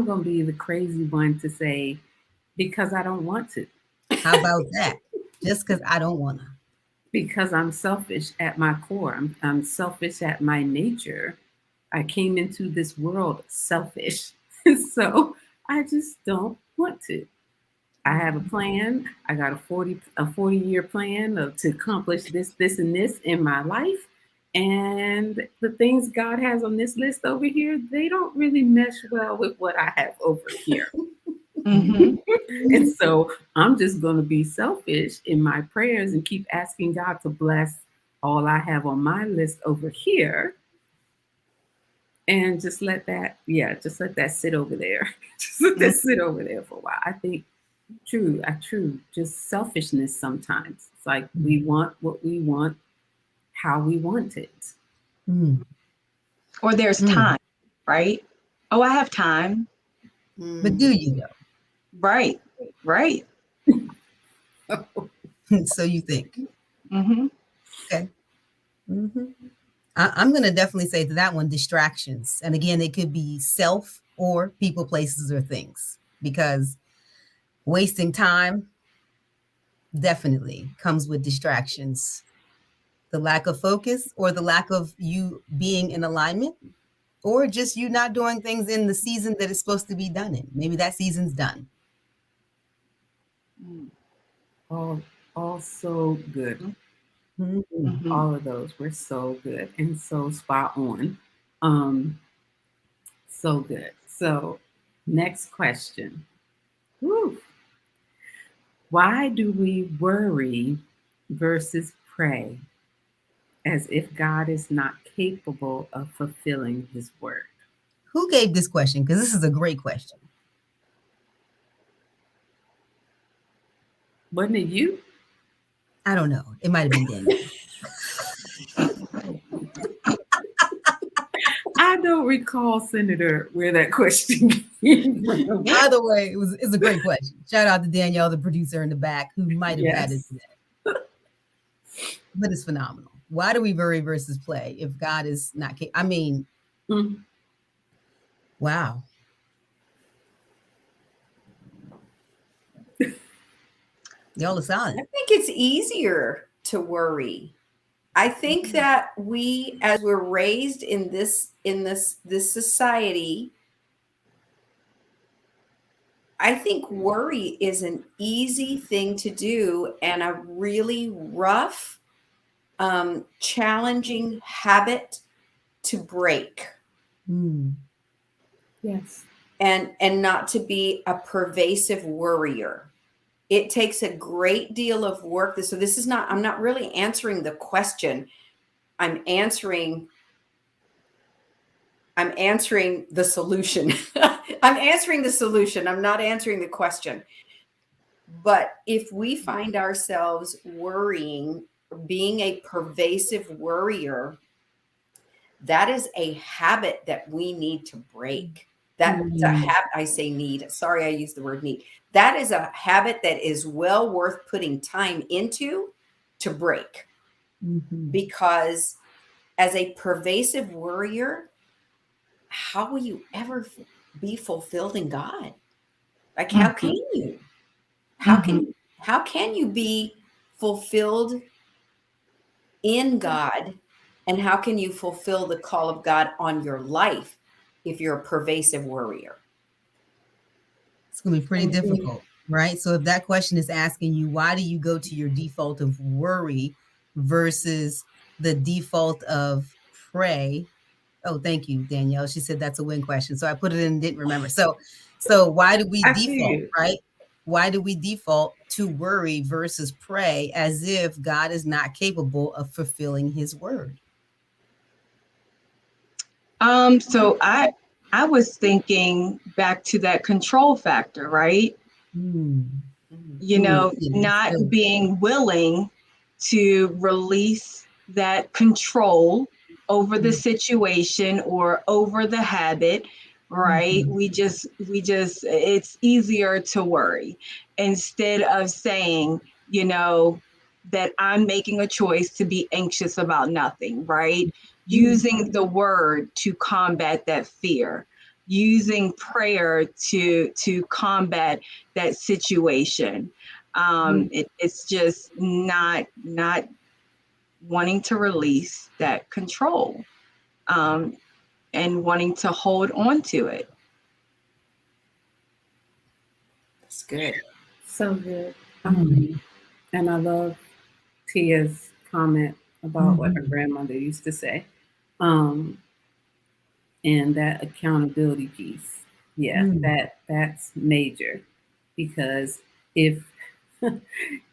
going to be the crazy one to say, because I don't want to. How about that? Just because I don't want to. Because I'm selfish at my core. I'm selfish at my nature. I came into this world selfish. So I just don't want to. I have a plan. I got a 40-year plan to accomplish this, and this in my life. And the things God has on this list over here, they don't really mesh well with what I have over here. And so I'm just going to be selfish in my prayers and keep asking God to bless all I have on my list over here. And just let that sit over there. Just let that sit over there for a while. I think just selfishness sometimes. It's like we want what we want, how we want it. Or there's time, right? Oh, I have time. But do you though? Right. So you think. Okay. Mm-hmm. I'm going to definitely say to that one, distractions. And again, it could be self or people, places, or things, because wasting time definitely comes with distractions. The lack of focus or the lack of you being in alignment, or just you not doing things in the season that it's supposed to be done in. Maybe that season's done. All so good. All of those were so good and so spot on. So good. So next question. Woo. Why do we worry versus pray as if God is not capable of fulfilling his word? Who gave this question? Because this is a great question. Wasn't it you? I don't know. It might have been Danielle. I don't recall, Senator, where that question came from. By the way, it's a great question. Shout out to Danielle, the producer in the back, who might have had it today. But it's phenomenal. Why do we worry versus play if God is not capable? I mean, wow. Y'all are silent. I think it's easier to worry. I think that we, as we're raised in this society, I think worry is an easy thing to do and a really rough, challenging habit to break. Yes. And not to be a pervasive worrier. It takes a great deal of work. So this is not, I'm not really answering the question. I'm answering the solution. I'm answering the solution. I'm not answering the question. But if we find ourselves worrying, being a pervasive worrier, that is a habit that we need to break. That's a habit. I say need. Sorry, I used the word need. That is a habit that is well worth putting time into to break. Because as a pervasive worrier, how will you ever be fulfilled in God? Like, how can you? How can you be fulfilled in God? And how can you fulfill the call of God on your life if you're a pervasive worrier? It's going to be pretty difficult. right? So if that question is asking you, why do you go to your default of worry versus the default of pray? Oh, thank you, Danielle. She said that's a win question. So I put it in and didn't remember. So why do we I see default, you. right? Why do we default to worry versus pray as if God is not capable of fulfilling his word? So I was thinking back to that control factor, right? Mm. You know, Yeah, not so, being willing to release that control over the situation or over the habit, right? mhm. We just it's easier to worry instead of saying, you know, that I'm making a choice to be anxious about nothing, right? Using the word to combat that fear, using prayer to combat that situation. It's just not wanting to release that control, um, and wanting to hold on to it. That's good. So good. Mm. And I love Tia's comment about what her Mhm. grandmother used to say. Um, and that accountability piece. Yeah, Mm. that's major because if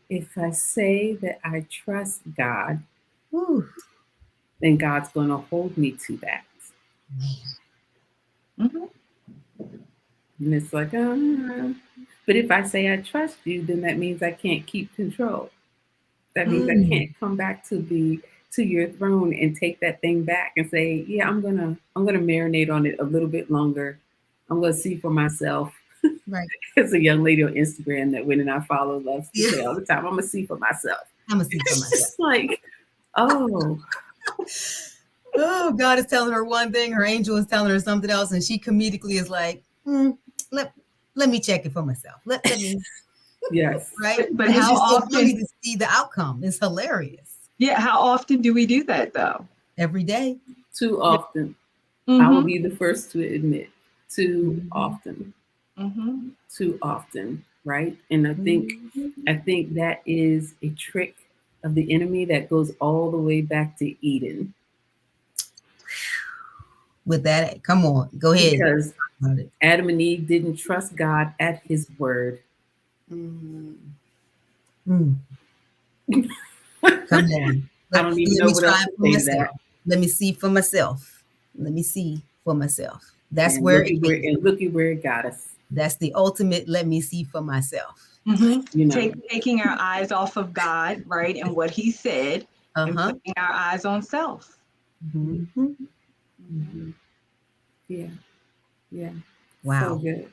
if I say that I trust God, Whew. then God's going to hold me to that. Man. Mhm. And it's like, but if I say I trust you, then that means I can't keep control. That means I Mm. can't come back to your throne and take that thing back and say, yeah, I'm gonna marinate on it a little bit longer. I'm gonna see for myself. Right. There's a young lady on Instagram that Win and I follow loves to Yeah. say all the time, I'm gonna see for myself. I'm gonna see for It's myself. just like, oh, Oh, God is telling her one thing, her angel is telling her something else, and she comedically is like, let let me check it for myself. Let me, yes. right? But And it's how just so funny often? to see the outcome. It's hilarious. Yeah, how often do we do that though? Every day. Too Yeah. often. I will Mm-hmm. be the first to admit, too Mhm. often. Mm-hmm. Too often, right? And Mhm. I think that is a trick of the enemy that goes all the way back to Eden. With that, come on, go ahead. Because Talk about it. Adam and Eve didn't trust God at his word. Mm. Mm. Come on. I Let, don't even let know me what try else it to for say to that. myself. Let me see for myself. Let me see for myself. That's And where it came from. look at where it got us. That's the ultimate let me see for myself. Mm-hmm. You know. Taking our eyes off of God, right, and what He said, and Uh-huh. putting our eyes on self. Mhm. Mm-hmm. Mhm. Yeah, yeah. So Wow. good.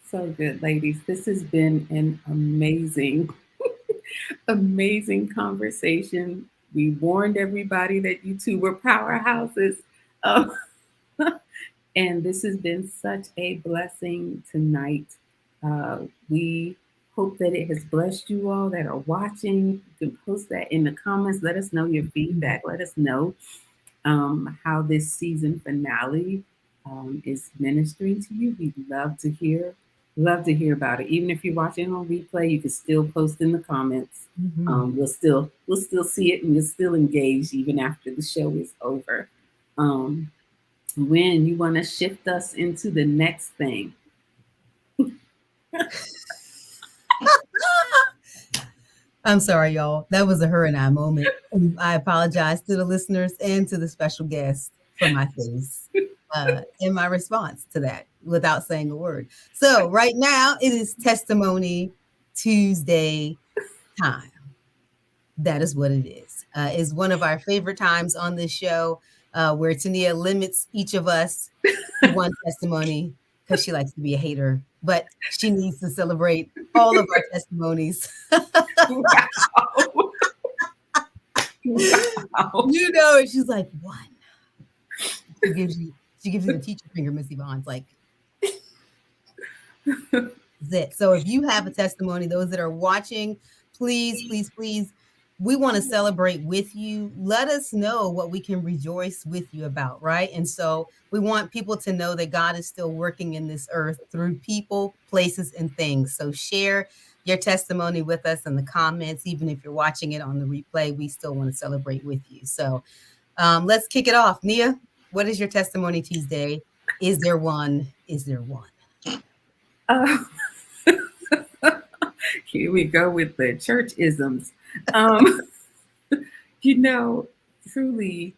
So good, ladies. This has been an amazing, amazing conversation. We warned everybody that you two were powerhouses. Um, and this has been such a blessing tonight. We hope that it has blessed you all that are watching. You can post that in the comments. Let us know your feedback. Let us know how this season finale is ministering to you. We'd love to hear about it. Even if you're watching on replay, you can still post in the comments. Mhm. We'll still see it and you'll still engage even after the show is over. Um, when you want to shift us into the next thing, I'm sorry, y'all. That was a her and I moment. And I apologize to the listeners and to the special guest for my face in my response to that without saying a word. So, right now, it is Testimony Tuesday time. That is what it is. It's one of our favorite times on this show where Tania limits each of us to one testimony because she likes to be a hater, but she needs to celebrate all of our testimonies. wow, wow. You know, and she's like, one. She gives you the teacher finger, Miss Yvonne's like, that's it. So if you have a testimony, those that are watching, please, please, please we want to celebrate with you. Let us know what we can rejoice with you about, right? And so we want people to know that God is still working in this earth through people, places, and things. So share your testimony with us in the comments. Even if you're watching it on the replay, we still want to celebrate with you. So let's kick it off. Nia, what is your testimony Tuesday? Is there one? Is there one? Uh, here we go with the church isms. Um, you know, truly,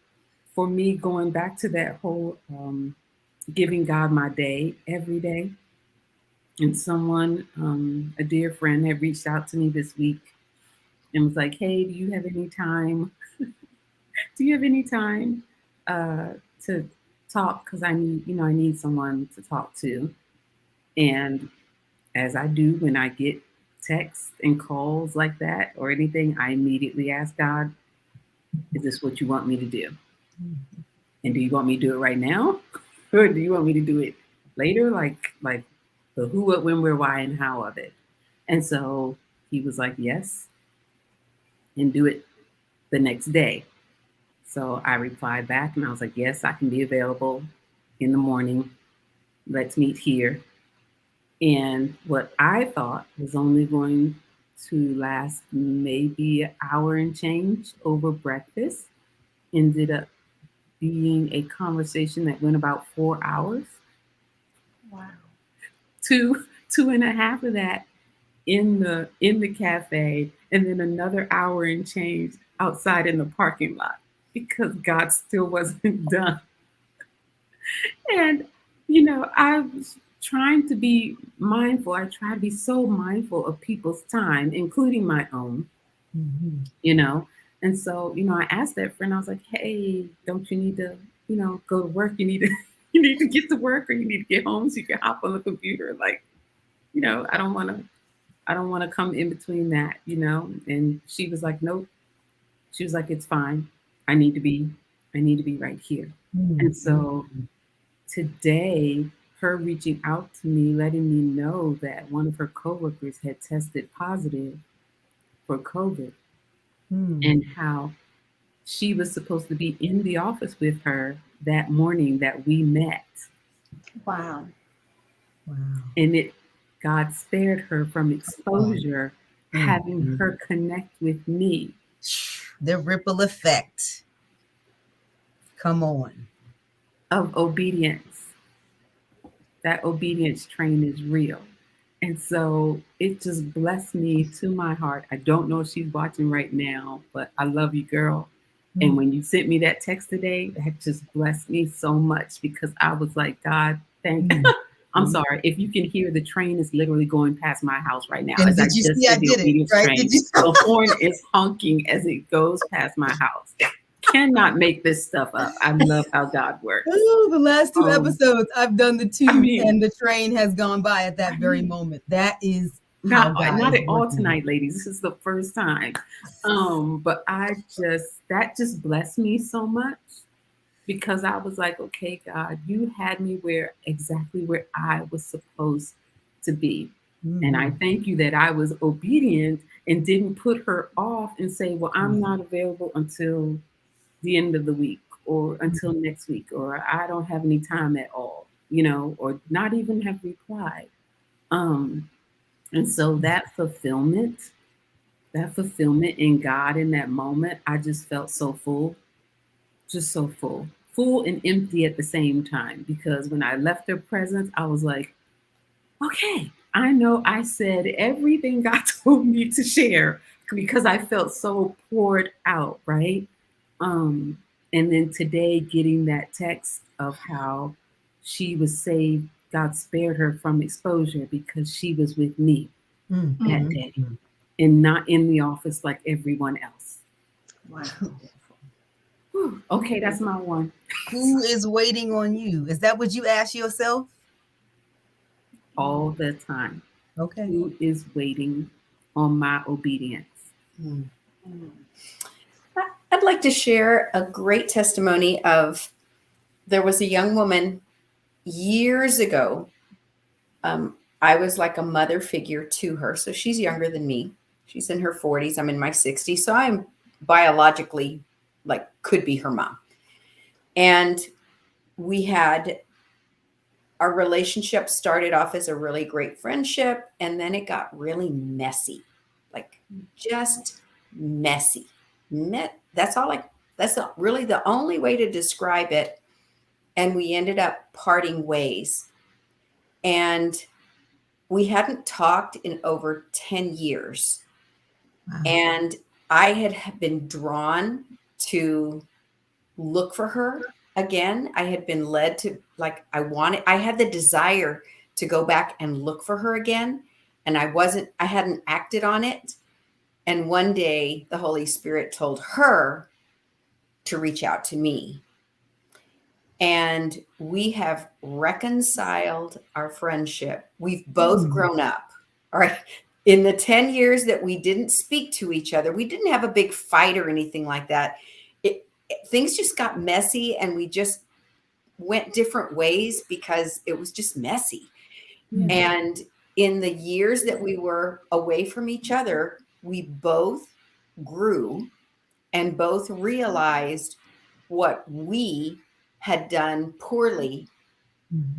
for me, going back to that whole giving God my day every day, and someone, a dear friend, had reached out to me this week and was like, "Hey, do you have any time? Do you have any time to talk? Because I need, I need someone to talk to." And as I do when I get texts and calls like that or anything, I immediately ask God, "Is this what you want me to do? And do you want me to do it right now, or do you want me to do it later? Like the who, what, when, where, why, and how of it." And so he was like, "Yes," and do it the next day. So I replied back and I was like, "Yes, I can be available in the morning. Let's meet here." And what I thought was only going to last maybe an hour and change over breakfast ended up being a conversation that went about 4 hours. Wow. Two and a half of that in the cafe, and then another hour and change outside in the parking lot because God still wasn't done. And I was trying to be mindful. I try to be so mindful of people's time, including my own, Mhm. you know. And so, I asked that friend, I was like, "Hey, don't you need to, go to work? You need to you need to get to work, or you need to get home so you can hop on the computer. Like, I don't want to come in between that." And she was like, "Nope." She was like, "It's fine. I need to be I need to be right here." And Mhm. so today, her reaching out to me, letting me know that one of her coworkers had tested positive for COVID, Mhm. and how she was supposed to be in the office with her that morning that we met. Wow. Wow. And God spared her from exposure, having Mhm. her connect with me. The ripple effect. Come on. Of obedience. That obedience train is real. And so it just blessed me to my heart. I don't know if she's watching right now, but I love you, girl. And Mhm. when you sent me that text today, that just blessed me so much because I was like, "God, thank." Mhm. I'm sorry. If you can hear, the train is literally going past my house right now And as I did you just see I said the did it, obedience right? Did train. you? The horn is honking as it goes past my house. Cannot make this stuff up. I love how God works. Oh, the last two Um, episodes, I've done the I two, mean, and the train has gone by at that I very mean, moment. That is how not God not is at all working. tonight, ladies. This is the first time. But that just blessed me so much because I was like, "Okay, God, you had me exactly where I was supposed to be." And I Mhm. thank you that I was obedient and didn't put her off and say, "Well, I'm not available until the end of the week or until next week, or I don't have any time at all," or not even have replied. Um, and so that fulfillment in God in that moment, I just felt so full, just so full and empty at the same time. Because when I left their presence, I was like, "Okay, I know I said everything God told me to share because I felt so poured out, right?" Um, and then today, getting that text of how she was saved, God spared her from exposure because she was with me that Mhm. day and not in the office like everyone else. Wow. Whew. Okay, that's my one. Who is waiting on you? Is that what you ask yourself? All the time. Okay. Who is waiting on my obedience? Mm. I'd like to share a great testimony of there was a young woman years ago. I was like a mother figure to her. So she's younger than me. She's in her 40s. I'm in my 60s. So I'm biologically like could be her mom. And we had our relationship started off as a really great friendship, and then it got really messy, like just messy. That's all that's really the only way to describe it. And we ended up parting ways. And we hadn't talked in over 10 years. Wow. And I had been drawn to look for her again. I had been led to, like, I had the desire to go back and look for her again. And I hadn't acted on it. And one day the Holy Spirit told her to reach out to me. And we have reconciled our friendship. We've both grown up. All right. In the 10 years that we didn't speak to each other, we didn't have a big fight or anything like that. Things just got messy, and we just went different ways because it was just messy. And in the years that we were away from each other, we both grew and both realized what we had done poorly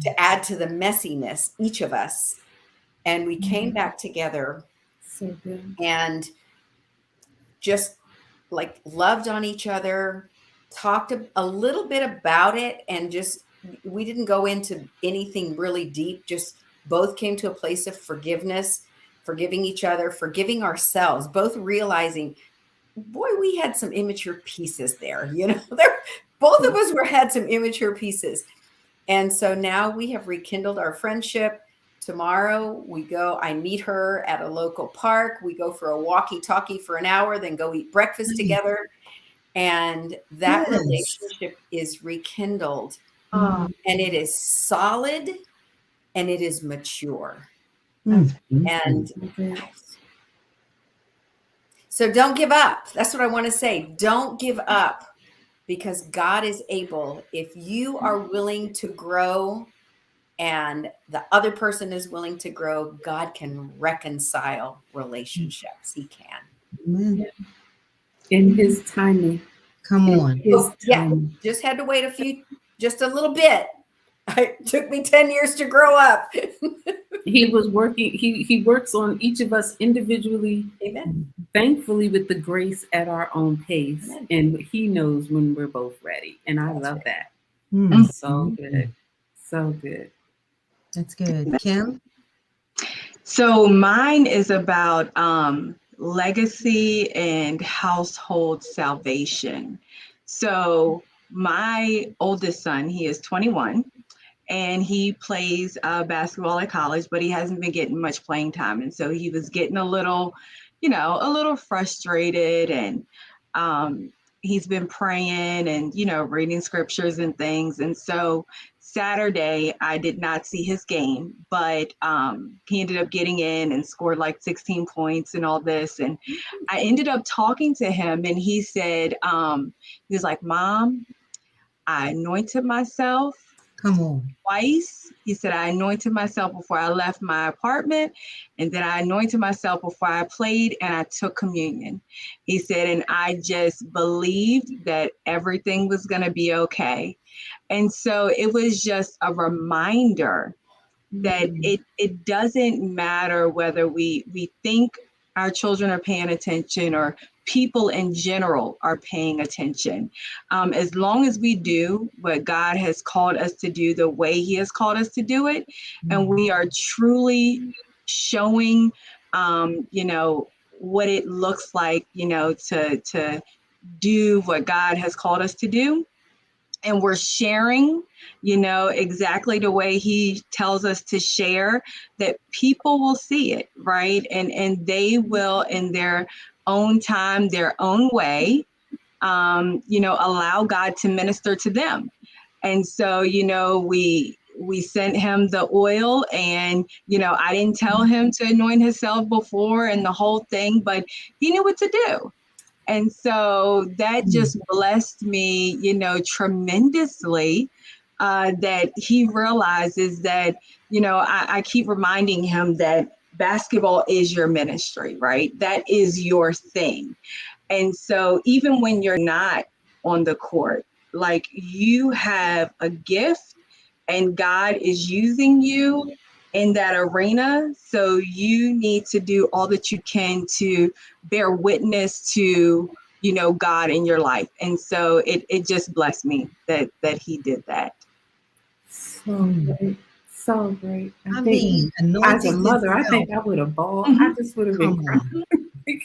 to add to the messiness, each of us. And we came back together So good. and just like loved on each other, talked a little bit about it, and just we didn't go into anything really deep, just both came to a place of forgiveness, forgiving each other, forgiving ourselves, both realizing, boy, we had some immature pieces there, both of us had some immature pieces. And so now we have rekindled our friendship. Tomorrow I meet her at a local park. We go for a walkie-talkie for an hour, then go eat breakfast together. And that relationship is rekindled. And it is solid and it is mature. And so don't give up. That's what I want to say. Don't give up, because God is able. If you are willing to grow and the other person is willing to grow, God can reconcile relationships. He can. Amen. In his timing. Come on. Just had to wait just a little bit. It took me 10 years to grow up. He was working, he works on each of us individually. Amen. Thankfully, with the grace at our own pace. Amen. And he knows when we're both ready. And I love that. So good. So good. That's good. Kim? So mine is about legacy and household salvation. So my oldest son, he is 21, and he plays basketball at college, but he hasn't been getting much playing time. And so he was getting a little frustrated, and he's been praying and, reading scriptures and things. And so Saturday, I did not see his game, but he ended up getting in and scored like 16 points and all this. And I ended up talking to him, and he said, he was like, "Mom, I anointed myself." Come on. Twice. He said, I anointed myself before I left my apartment, and then I anointed myself before I played, and I took communion. He said, and I just believed that everything was going to be okay. And so it was just a reminder that it doesn't matter whether we think our children are paying attention or people in general are paying attention. As long as we do what God has called us to do the way he has called us to do it, and we are truly showing, what it looks like, to do what God has called us to do, and we're sharing, exactly the way he tells us to share, that people will see it, right? And they will, in their own time, their own way, allow God to minister to them. And so, we sent him the oil, and, I didn't tell him to anoint himself before and the whole thing, but he knew what to do. And so that just blessed me, tremendously, that he realizes that, I keep reminding him that basketball is your ministry, right? That is your thing. And so even when you're not on the court, like you have a gift and God is using you in that arena. So you need to do all that you can to bear witness to, God in your life. And so it just blessed me that he did that. So great. So great. I think mean, as a anointing mother, I itself. think I would have bawled. Mhm. I just would have Come been on. crying.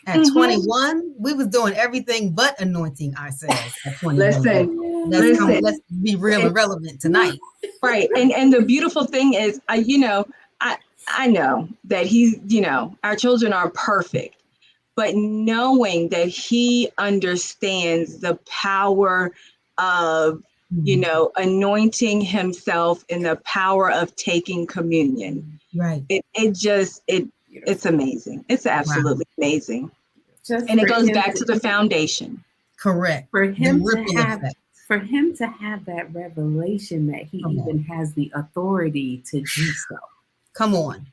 At 21, we was doing everything but anointing ourselves at 21. Listen, Let's be real and relevant tonight. right. And the beautiful thing is, I know that our children are perfect, but knowing that he understands the power of, anointing himself and the power of taking communion. Right. It's amazing. It's absolutely amazing. Just And it for goes him back to the foundation. Correct. for The him to ripple have effect. for him to have that revelation that he Come even on. has the authority to do so. Come on.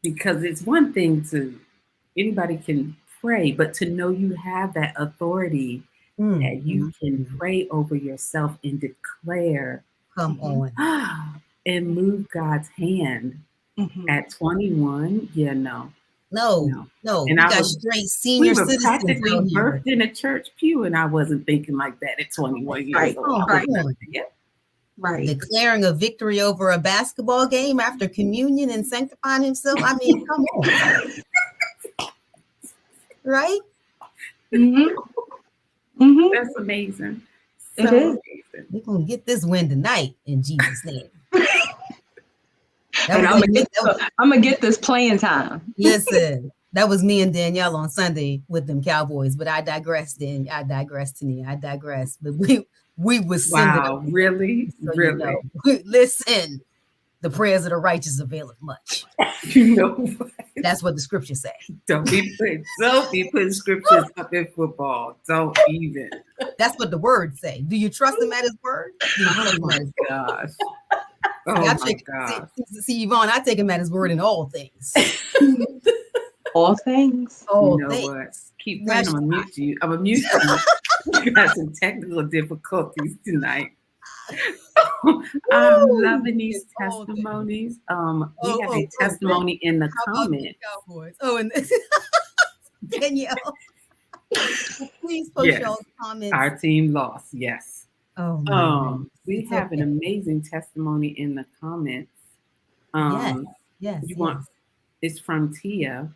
Because it's one thing to anybody can pray, but to know you have that authority that you can pray over yourself and declare Come on. and move God's hand at 21. Yeah, no. No. And We got straight we senior were citizens practically out here. birthed in a church pew, and I wasn't thinking like that at 21 years Right, old. right. Right. Declaring a victory over a basketball game after communion and sanctifying himself. I mean, come on. Right? That's amazing. So It is. amazing. We're going to get this win tonight in Jesus' name. And I'm gonna get this playing time. Listen, that was me and Danielle on Sunday with them Cowboys, but I digress, I digress, Tania. I digress. But we was Wow, really? so Really? Listen, the prayers of the righteous availeth much. You know what? That's what the scriptures say. Don't be putting scriptures up in football. Don't even. That's what the words say. Do you trust him at his word? Oh my gosh. Oh my gosh. See, Yvonne, I take him at his word in all things. All things. All you know things. what? Keep playing. I'm gonna mute you. I'm gonna mute you. We got some technical difficulties tonight. I'm loving these testimonies. We have a testimony in the comment. Cowboys. Oh, and Danielle, please post your comments. Our team lost. Yes. Oh, we have an amazing testimony in the comments. Yes. It's from Tia.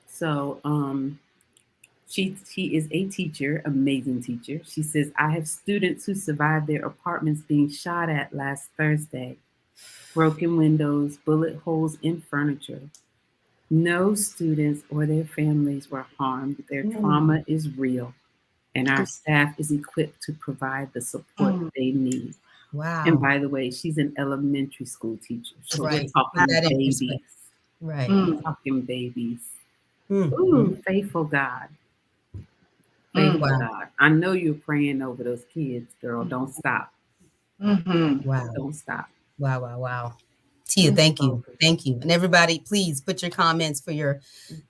So, she is a teacher, amazing teacher. She says, I have students who survived their apartments being shot at last Thursday. Broken windows, bullet holes in furniture. No students or their families were harmed. Their trauma is real, and our staff is equipped to provide the support they need. Wow. And by the way, she's an elementary school teacher. So we're talking babies. Right. We're talking babies. Ooh, faithful God. Faithful God. I know you're praying over those kids, girl. Don't stop. Wow. Don't stop. Wow. Tia, thank you. And everybody, please put your comments for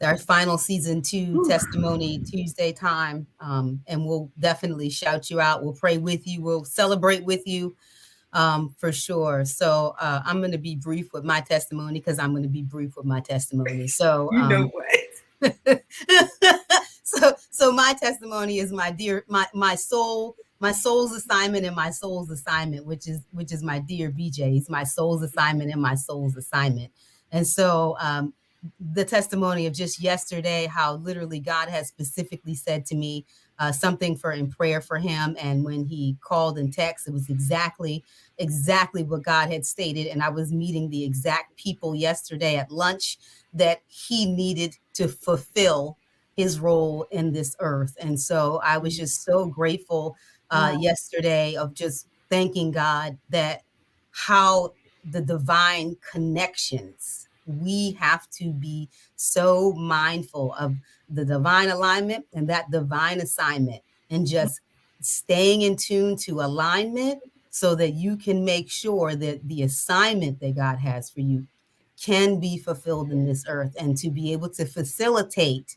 our final season 2 testimony Tuesday time. And we'll definitely shout you out. We'll pray with you. We'll celebrate with you for sure. So I'm going to be brief with my testimony because I'm going to be brief with my testimony. So you know what? So my testimony is my soul's assignment and my soul's assignment, which is my dear BJ. He's my soul's assignment and my soul's assignment. And so the testimony of just yesterday, how literally God has specifically said to me something in prayer for him. And when he called and texted, it was exactly what God had stated. And I was meeting the exact people yesterday at lunch that he needed to fulfill his role in this earth. And so I was just so grateful yesterday of just thanking God that how the divine connections, we have to be so mindful of the divine alignment and that divine assignment and just staying in tune to alignment so that you can make sure that the assignment that God has for you can be fulfilled in this earth, and to be able to facilitate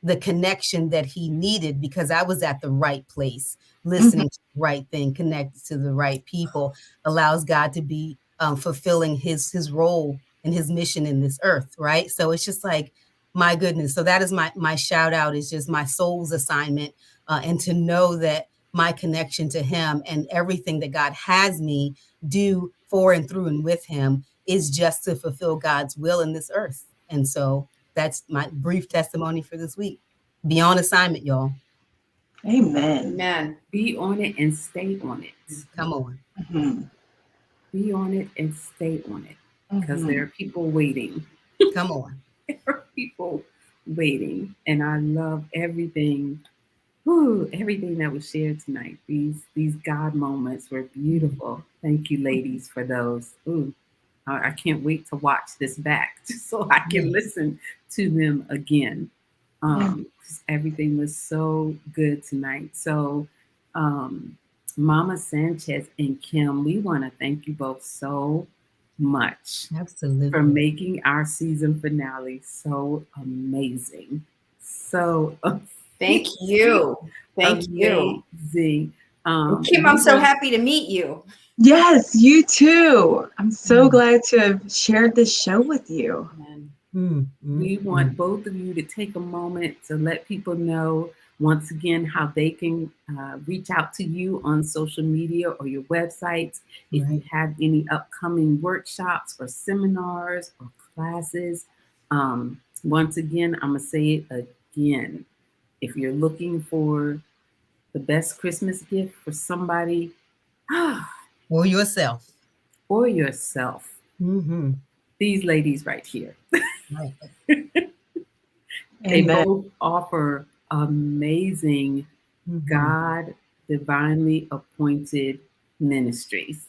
the connection that he needed, because I was at the right place, listening to the right thing, connected to the right people, allows God to be fulfilling his role and his mission in this earth, right? So it's just like, my goodness. So that is my shout out, is just my soul's assignment, and to know that my connection to him and everything that God has me do for and through and with him is just to fulfill God's will in this earth. And so that's my brief testimony for this week. Be on assignment, y'all. Amen. Amen. Be on it and stay on it. Come on. Mm-hmm. Be on it and stay on it, because there are people waiting. Come on. There are people waiting, and I love everything. Everything that was shared tonight. These God moments were beautiful. Thank you, ladies, for those. I can't wait to watch this back so I can listen to them again. 'Cause everything was so good tonight. So, Mama Sanchez and Kim, we want to thank you both so much Absolutely. for making our season finale so amazing. So Thank you. Thank you. Amazing. Kim, I'm so happy to meet you. Yes, you too. I'm so glad to have shared this show with you. We want both of you to take a moment to let people know once again how they can reach out to you on social media or your websites. If you have any upcoming workshops or seminars or classes. Once again, I'm going to say it again. If you're looking for the best Christmas gift for somebody, or yourself, these ladies right here. Right. They both offer amazing God divinely appointed ministries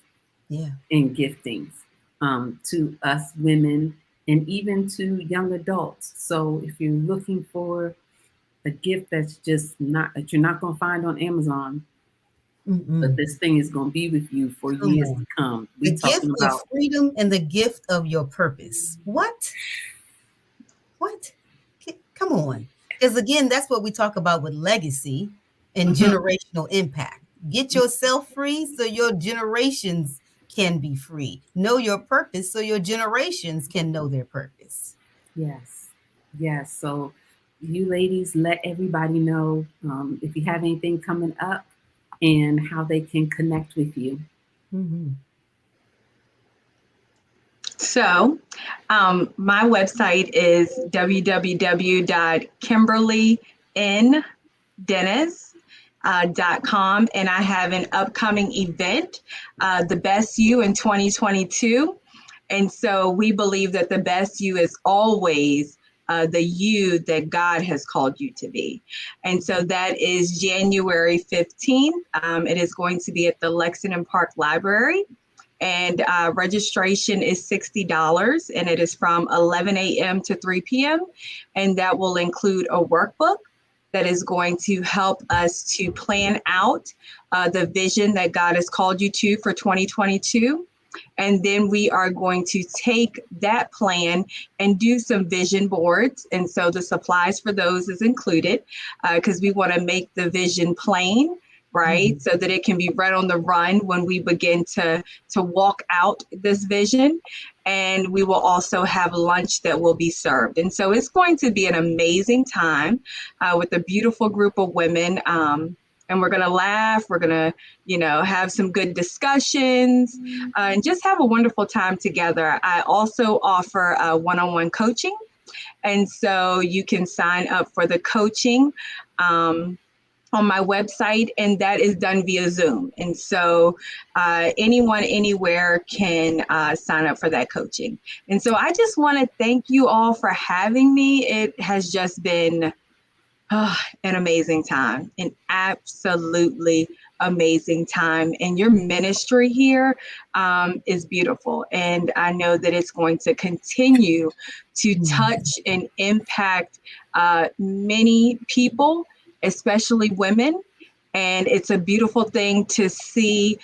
and giftings to us women and even to young adults. So if you're looking for a gift that's just not, that you're not going to find on Amazon, but this thing is going to be with you for years to come. The gift of freedom and the gift of your purpose. What? Come on. Because again, that's what we talk about with legacy and generational impact. Get yourself free so your generations can be free. Know your purpose so your generations can know their purpose. Yes. So you ladies, let everybody know if you have anything coming up and how they can connect with you. So my website is www.kimberlydennis.com, and I have an upcoming event, The Best You in 2022. And so we believe that the best you is always the you that God has called you to be. And so that is January 15th. It is going to be at the Lexington Park Library. And registration is $60, and it is from 11 a.m. to 3 p.m. And that will include a workbook that is going to help us to plan out the vision that God has called you to for 2022. And then we are going to take that plan and do some vision boards. And so the supplies for those is included because we want to make the vision plain, right? So that it can be read on the run when we begin to walk out this vision. And we will also have lunch that will be served. And so it's going to be an amazing time with a beautiful group of women. And we're going to laugh. We're going to, have some good discussions and just have a wonderful time together. I also offer one-on-one coaching. And so you can sign up for the coaching on my website, and that is done via Zoom. And so anyone, anywhere can sign up for that coaching. And so I just want to thank you all for having me. It has just been an amazing time, an absolutely amazing time. And your ministry here is beautiful. And I know that it's going to continue to touch and impact many people, especially women. And it's a beautiful thing to see,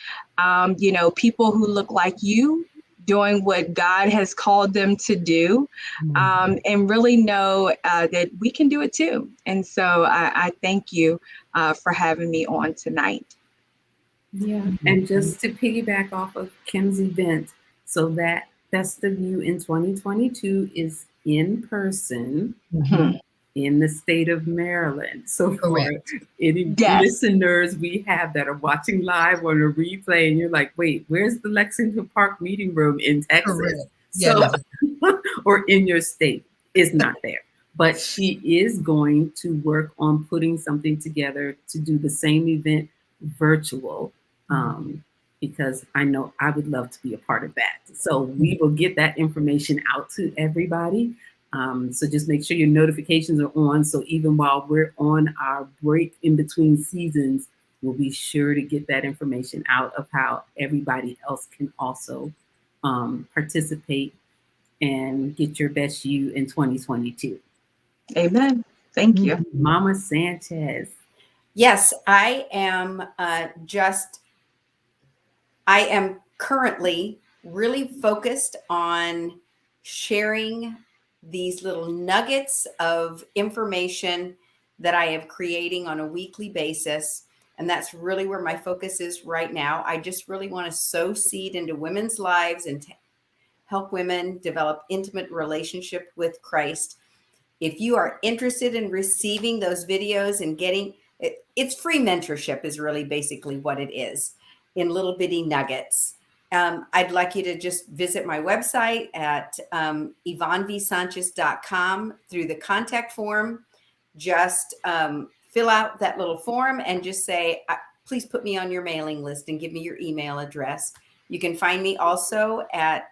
people who look like you doing what God has called them to do, and really know that we can do it too. And so I thank you for having me on tonight. Yeah. And just to piggyback off of Kim's event, so that Best of You in 2022 is in person in the state of Maryland. So for Correct. any Yes. listeners we have that are watching live on a replay and you're like, wait, where's the Lexington Park meeting room in Texas? Correct. So, Yes. or in your state, is not there. But she is going to work on putting something together to do the same event virtual, because I know I would love to be a part of that. So we will get that information out to everybody. So just make sure your notifications are on. So even while we're on our break in between seasons, we'll be sure to get that information out of how everybody else can also participate and get your best you in 2022. Amen. Thank you. Mama Sanchez. Yes, I am I am currently really focused on sharing these little nuggets of information that I am creating on a weekly basis. And that's really where my focus is right now. I just really want to sow seed into women's lives and help women develop intimate relationship with Christ. If you are interested in receiving those videos and getting it's free mentorship is really basically what it is in little bitty nuggets. I'd like you to just visit my website at YvonneVSanchez.com through the contact form. Just fill out that little form and just say, please put me on your mailing list and give me your email address. You can find me also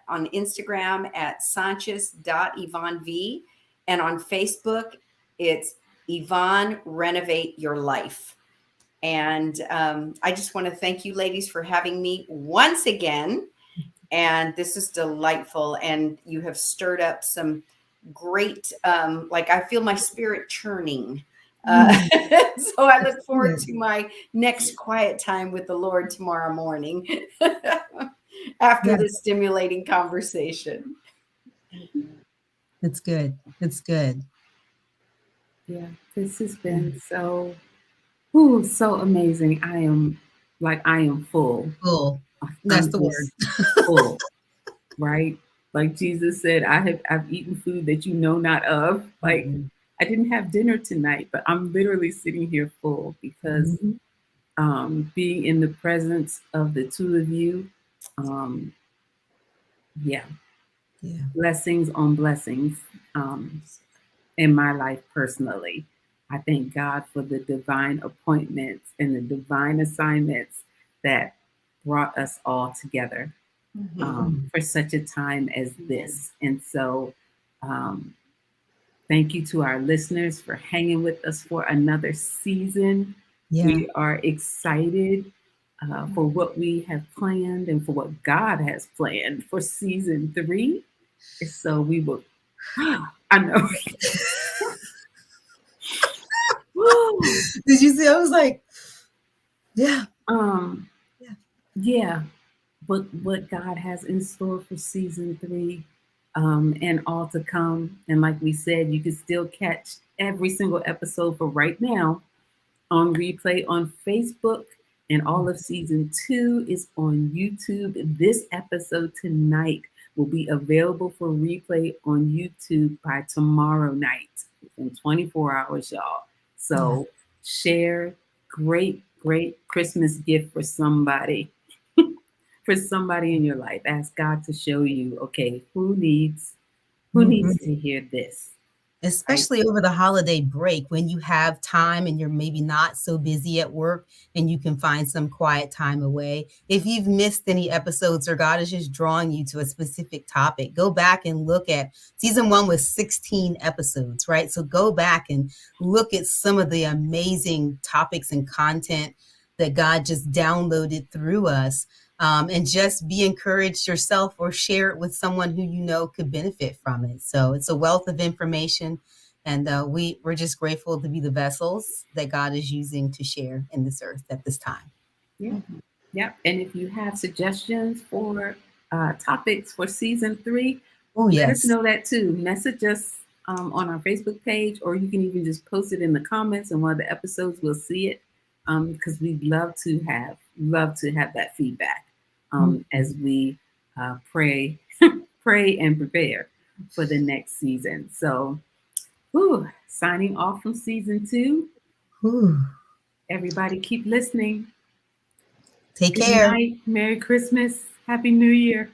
on Instagram at Sanchez.YvonneV. And on Facebook, it's Yvonne Renovate Your Life. And I just want to thank you ladies for having me once again. And this is delightful. And you have stirred up some great, I feel my spirit churning. So I look forward to my next quiet time with the Lord tomorrow morning after this stimulating conversation. It's good. It's good. Yeah, this has been so amazing. I am full. Full. That's the word. Full, right? Like Jesus said, I've eaten food that you know not of. Like I didn't have dinner tonight, but I'm literally sitting here full because being in the presence of the two of you, blessings on blessings in my life personally. I thank God for the divine appointments and the divine assignments that brought us all together for such a time as this. And so, thank you to our listeners for hanging with us for another season. We are excited for what we have planned and for what God has planned for season 3. So we will, I know. Did you see? I was like, but what God has in store for season 3 and all to come. And like we said, you can still catch every single episode for right now on replay on Facebook, and all of season 2 is on YouTube. This episode tonight will be available for replay on YouTube by tomorrow night in 24 hours, y'all. So share, great Christmas gift for somebody. For somebody in your life. Ask God to show you, okay, who needs to hear this? Especially over the holiday break when you have time and you're maybe not so busy at work and you can find some quiet time away. If you've missed any episodes or God is just drawing you to a specific topic, go back and look at season 1 was 16 episodes, right? So go back and look at some of the amazing topics and content that God just downloaded through us. And just be encouraged yourself or share it with someone who you know could benefit from it. So it's a wealth of information. And we're just grateful to be the vessels that God is using to share in this earth at this time. Yeah. And if you have suggestions for topics for season 3, Oh, let us yes. know that too. Message us on our Facebook page, or you can even just post it in the comments, and one of the episodes we'll see it, because we'd love to have that feedback Mhm. as we pray pray and prepare for the next season. So, signing off from season 2. Whew. Everybody keep listening. Take Good care. night. Merry Christmas. Happy New Year.